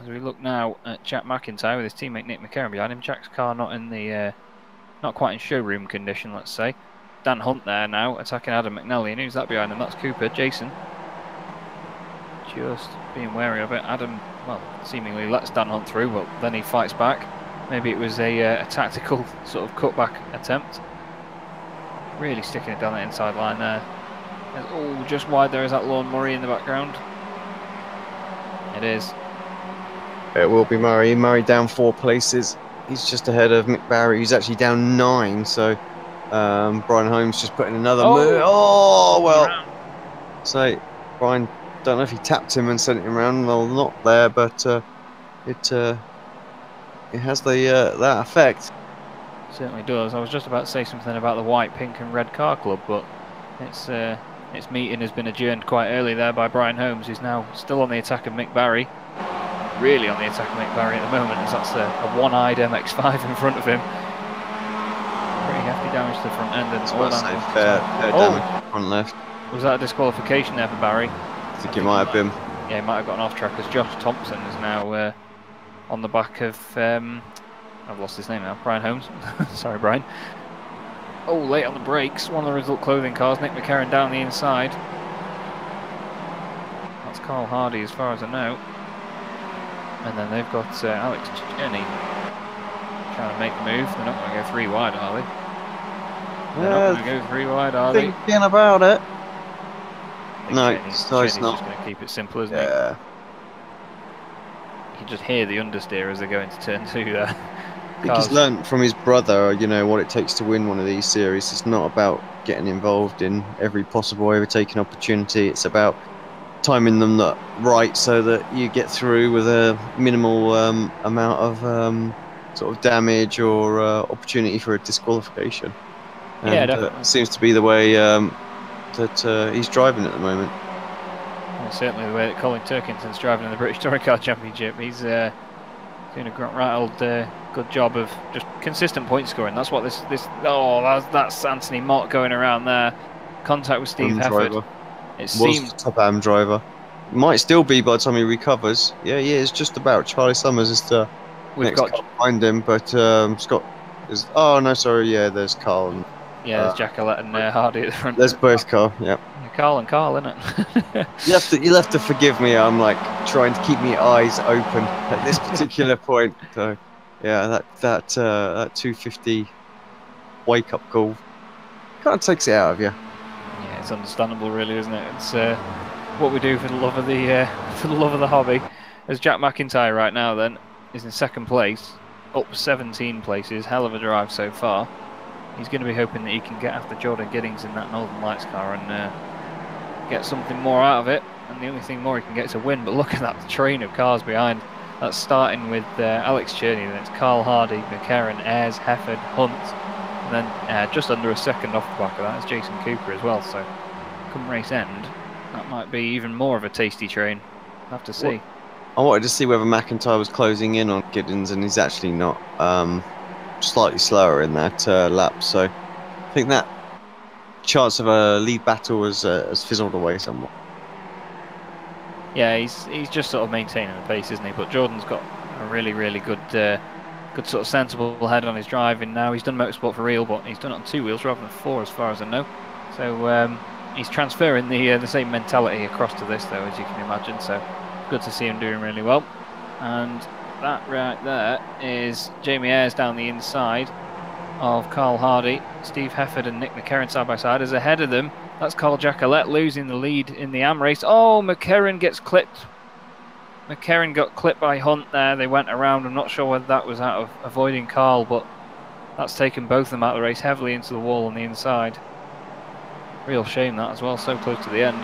As we look now at Jack McIntyre with his teammate Nick McCarron behind him. Jack's car not quite in showroom condition, let's say. Dan Hunt there now attacking Adam McNally, and who's that behind him? That's Cooper. Jason just being wary of it. Adam, well, seemingly lets Dan Hunt through, but then he fights back. Maybe it was a tactical sort of cutback attempt. Really sticking it down the inside line there. And, just wide there is that Lorne Murray in the background. It is. It will be Murray. Murray down 4 places. He's just ahead of Mick Barry, who's actually down 9. So Brian Holmes just putting another move. Oh well. So Brian, don't know if he tapped him and sent him around. Well, not there, but it has that effect. Certainly does. I was just about to say something about the white, pink, and red car club, but its meeting has been adjourned quite early there by Brian Holmes, who's now still on the attack of Mick Barry. Really on the attack of Mick Barry at the moment, as that's a one-eyed MX5 in front of him. Pretty hefty damage to the front end and all that. Fair damage front left. Was that a disqualification there for Barry? I think it might have been. Yeah, he might have gotten off track as Josh Thompson is now on the back of I've lost his name now. Brian Holmes. Sorry, Brian. Late on the brakes. One of the result clothing cars. Nick McCarron down the inside. That's Carl Hardy as far as I know. And then they've got Alex Cherney trying to make the move. They're not going to go 3 wide, are they? They're not going to go 3 wide, are they? Thinking about it. No, Cherney's not. just going to keep it simple, isn't he? You can just hear the understeer as they're going to turn 2 there. He's learned from his brother, you know, what it takes to win one of these series. It's not about getting involved in every possible overtaking opportunity. It's about timing them right so that you get through with a minimal amount of sort of damage or opportunity for a disqualification. And yeah, definitely. seems to be the way that he's driving at the moment. Well, certainly the way that Colin Turkington's driving in the British Touring Car Championship. He's doing a right old good job of just consistent point scoring. That's what this that's Anthony Mott going around there. Contact with Steve Hefford. It seems top AM driver. Might still be by the time he recovers. Yeah, it's just about. Charlie Summers is the next car behind him, but Scott is. Oh no, sorry. Yeah, there's Carl. And, there's Jackalette and Hardy at the front. There's both Carl. Yeah. Carl and Carl, isn't it? You'll have to forgive me. I'm like trying to keep my eyes open at this particular point. So, yeah, that 250 wake up call kind of takes it out of you. Yeah, it's understandable, really, isn't it? It's what we do for the love of the hobby. As Jack McIntyre right now then is in second place, up 17 places. Hell of a drive so far. He's going to be hoping that he can get after Jordan Giddings in that Northern Lights car and get something more out of it. And the only thing more he can get is a win. But look at that train of cars behind. That's starting with Alex Cherney, then it's Carl Hardy, McCarron, Ayres, Hefford, Hunt, and then just under a second off the back of that is Jason Cooper as well. So come race end, that might be even more of a tasty train. I'll have to see. I wanted to see whether McIntyre was closing in on Giddens, and he's actually not. Slightly slower in that lap, so I think that chance of a lead battle has fizzled away somewhat. Yeah, he's just sort of maintaining the pace, isn't he? But Jordan's got a really good sort of sensible head on his driving now. He's done motorsport for real, but he's done it on 2 wheels rather than 4, as far as I know. So he's transferring the same mentality across to this, though, as you can imagine. So good to see him doing really well. And that right there is Jamie Ayres down the inside of Carl Hardy. Steve Hefford and Nick McCarron side by side. As ahead of them, that's Carl Jackalette losing the lead in the AM race. Oh, McCarron gets clipped. McCarron got clipped by Hunt there. They went around. I'm not sure whether that was out of avoiding Carl, but that's taken both of them out of the race heavily into the wall on the inside. Real shame that as well, so close to the end.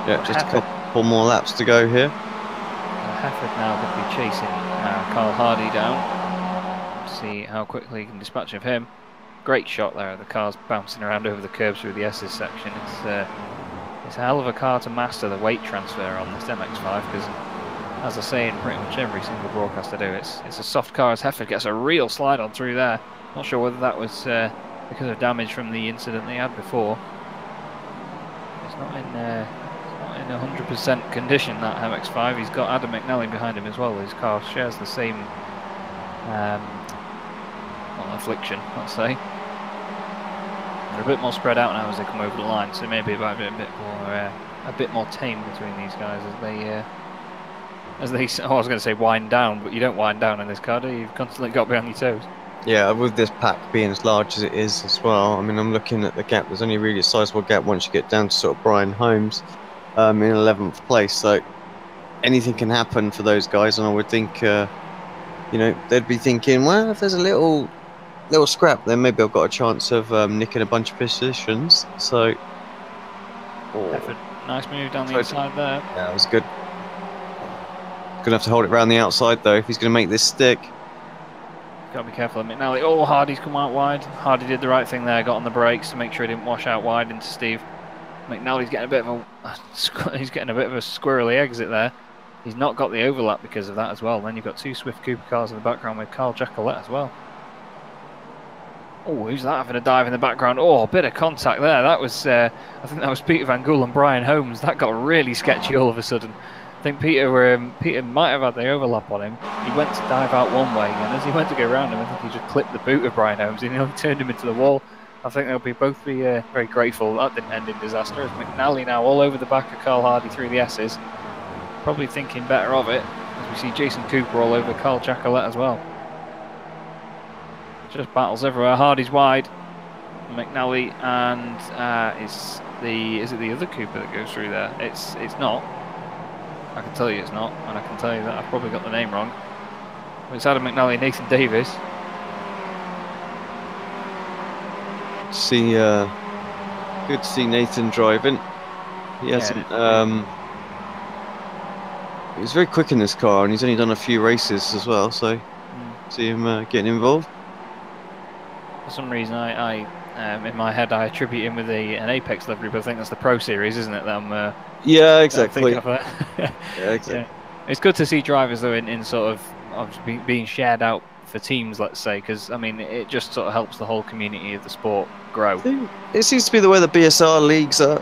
Yeah, just a couple more laps to go here. Hefford now going to be chasing Carl Hardy down. See how quickly he can dispatch of him. Great shot there. The car's bouncing around over the curbs through the S's section. It's a hell of a car to master the weight transfer on this MX5, because, as I say in pretty much every single broadcast I do, it's a soft car as Hefford gets a real slide on through there. Not sure whether that was because of damage from the incident they had before. It's not in 100% condition, that MX5. He's got Adam McNally behind him as well. His car shares the same affliction, let's say. They're a bit more spread out now as they come over the line, so maybe it might be a bit more tame between these guys as they I was going to say wind down, but you don't wind down in this car, do you? You've constantly got to be on your toes. Yeah, with this pack being as large as it is as well, I mean, I'm looking at the gap. There's only really a sizable gap once you get down to sort of Brian Holmes in 11th place, so anything can happen for those guys, and I would think they'd be thinking, well, if there's a little scrap, then maybe I've got a chance of nicking a bunch of positions. So nice move down the inside there. Yeah, it was good. Gonna have to hold it around the outside though if he's gonna make this stick. Got to be careful of McNally. Oh, Hardy's come out wide. Hardy did the right thing there, got on the brakes to make sure he didn't wash out wide into Steve. McNally's getting a bit of a squirrely exit there. He's not got the overlap because of that as well. Then you've got 2 Swift Cooper cars in the background with Carl Jackalette as well. Oh, who's that having a dive in the background? Oh, a bit of contact there. That was, I think that was Peter Van Gool and Brian Holmes. That got really sketchy all of a sudden. I think Peter might have had the overlap on him. He went to dive out one way, and as he went to go around him, I think he just clipped the boot of Brian Holmes and he turned him into the wall. I think they'll both be very grateful that didn't end in disaster. As McNally now all over the back of Carl Hardy through the S's, probably thinking better of it, as we see Jason Cooper all over Carl Jackalette as well. Just battles everywhere. Hardy's wide. McNally and is it the other Cooper that goes through there? It's not. I can tell you it's not, and I can tell you that I've probably got the name wrong. It's Adam McNally and Nathan Davis. See, good to see Nathan driving. He hasn't. He was very quick in this car, and he's only done a few races as well. So see him getting involved. For some reason, I in my head I attribute him with an Apex livery, but I think that's the Pro Series, isn't it? That I'm, yeah, exactly. Yeah, exactly. Yeah. It's good to see drivers though in sort of being shared out for teams, let's say, because I mean it just sort of helps the whole community of the sport grow. It seems to be the way the BSR leagues are,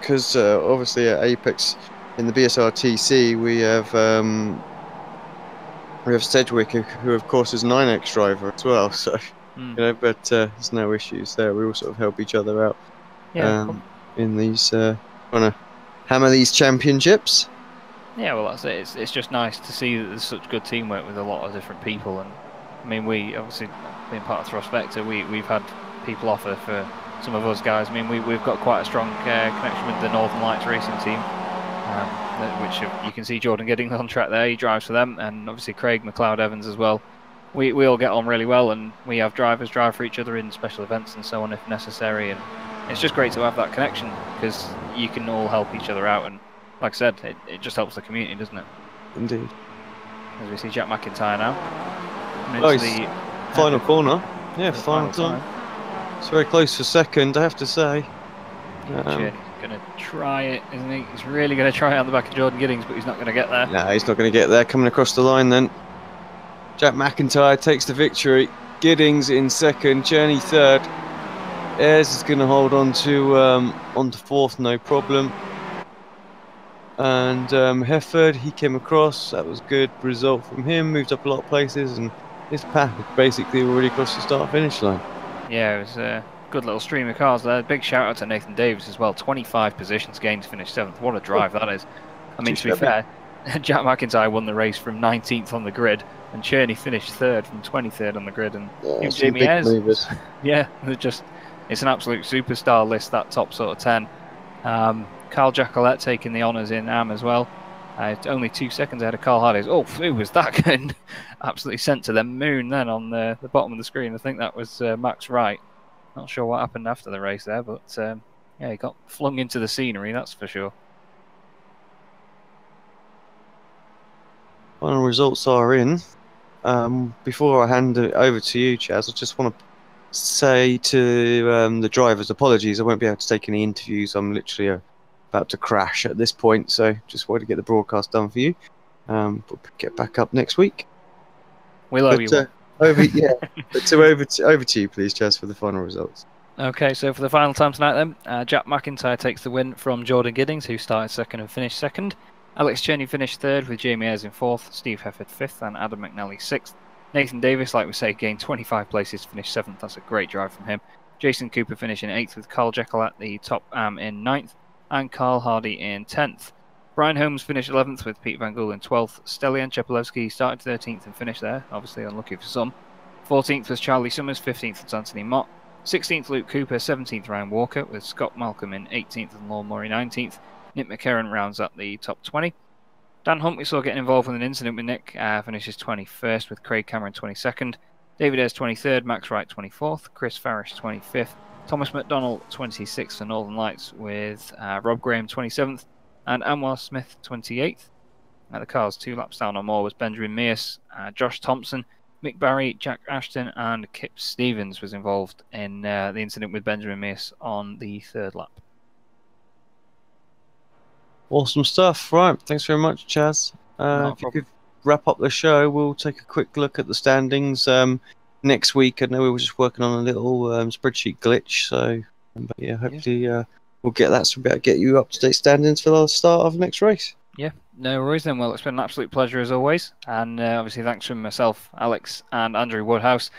because obviously at Apex in the BSR TC we have Sedgwick, who of course is an 9X driver as well. So but there's no issues there. We all sort of help each other out. In these trying to hammer these championships. Yeah, well, that's it. It's just nice to see that there's such good teamwork with a lot of different people. And I mean, we obviously being part of Thrust Vector, we've had people offer for some of us guys. I mean, we've got quite a strong connection with the Northern Lights racing team, which you can see Jordan Giddings on track there. He drives for them, and obviously Craig McLeod Evans as well. We all get on really well, and we have drivers drive for each other in special events and so on if necessary. And it's just great to have that connection because you can all help each other out. And like I said, it just helps the community, doesn't it? Indeed. As we see Jack McIntyre now. Nice. Final corner. Yeah, final time. It's very close for second, I have to say. He's going to try it, isn't he? He's really going to try it on the back of Jordan Giddings, but he's not going to get there. No, he's not going to get there. Coming across the line then. Jack McIntyre takes the victory. Giddings in second, Journey third. Ayres is going to hold on to fourth, no problem. And Hefford, he came across. That was a good result from him. Moved up a lot of places, and his path is basically already across the start-finish line. Yeah, it was a good little stream of cars there. Big shout out to Nathan Davis as well. 25 positions gained to finish 7th. What a drive that is. I mean, to be fair, Jack McIntyre won the race from 19th on the grid, and Cherney finished 3rd from 23rd on the grid. And Jamie Ayres, yeah, it's an absolute superstar list, that top sort of 10. Carl Jacquelet taking the honours in AM as well. Only 2 seconds ahead of Carl Hardy's. Oh, who was that going? Absolutely sent to the moon then on the bottom of the screen. I think that was Max Wright. Not sure what happened after the race there, but yeah, he got flung into the scenery, that's for sure. Final results are in. Before I hand it over to you, Chaz, I just want to say to the drivers, apologies, I won't be able to take any interviews. I'm literally about to crash at this point, so just wanted to get the broadcast done for you. We'll get back up next week. We'll owe you one. Over to you, please, Chaz, for the final results. Okay, so for the final time tonight then, Jack McIntyre takes the win from Jordan Giddings, who started second and finished second. Alex Cherney finished third, with Jamie Ayres in fourth, Steve Hefford fifth, and Adam McNally sixth. Nathan Davis, like we say, gained 25 places to finish seventh. That's a great drive from him. Jason Cooper finishing eighth, with Carl Jekyll at the top in ninth, and Carl Hardy in 10th. Brian Holmes finished 11th, with Pete Van Gool in 12th. Stelian Chepelewski started 13th and finished there, obviously unlucky for some. 14th was Charlie Summers, 15th was Anthony Mott, 16th Luke Cooper, 17th Ryan Walker, with Scott Malcolm in 18th and Lorne Murray 19th. Nick McCarron rounds up the top 20. Dan Hunt we saw getting involved in an incident with Nick, finishes 21st, with Craig Cameron 22nd. David Ayres 23rd, Max Wright 24th, Chris Farish 25th, Thomas McDonnell 26th for Northern Lights, with Rob Graham 27th and Anwar Smith 28th. The cars 2 laps down or more was Benjamin Mears, Josh Thompson, Mick Barry, Jack Ashton and Kip Stevens was involved in the incident with Benjamin Mears on the 3rd lap. Awesome stuff. Right, thanks very much, Chaz. If you could wrap up the show, we'll take a quick look at the standings next week. I know we were just working on a little spreadsheet glitch, so but yeah, hopefully we'll get that, so we'll be able to get you up-to-date standings for the start of the next race. Yeah, no worries then. Well, it's been an absolute pleasure as always, and obviously thanks from myself, Alex and Andrew Woodhouse.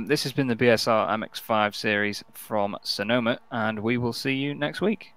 This has been the BSR MX5 series from Sonoma, and we will see you next week.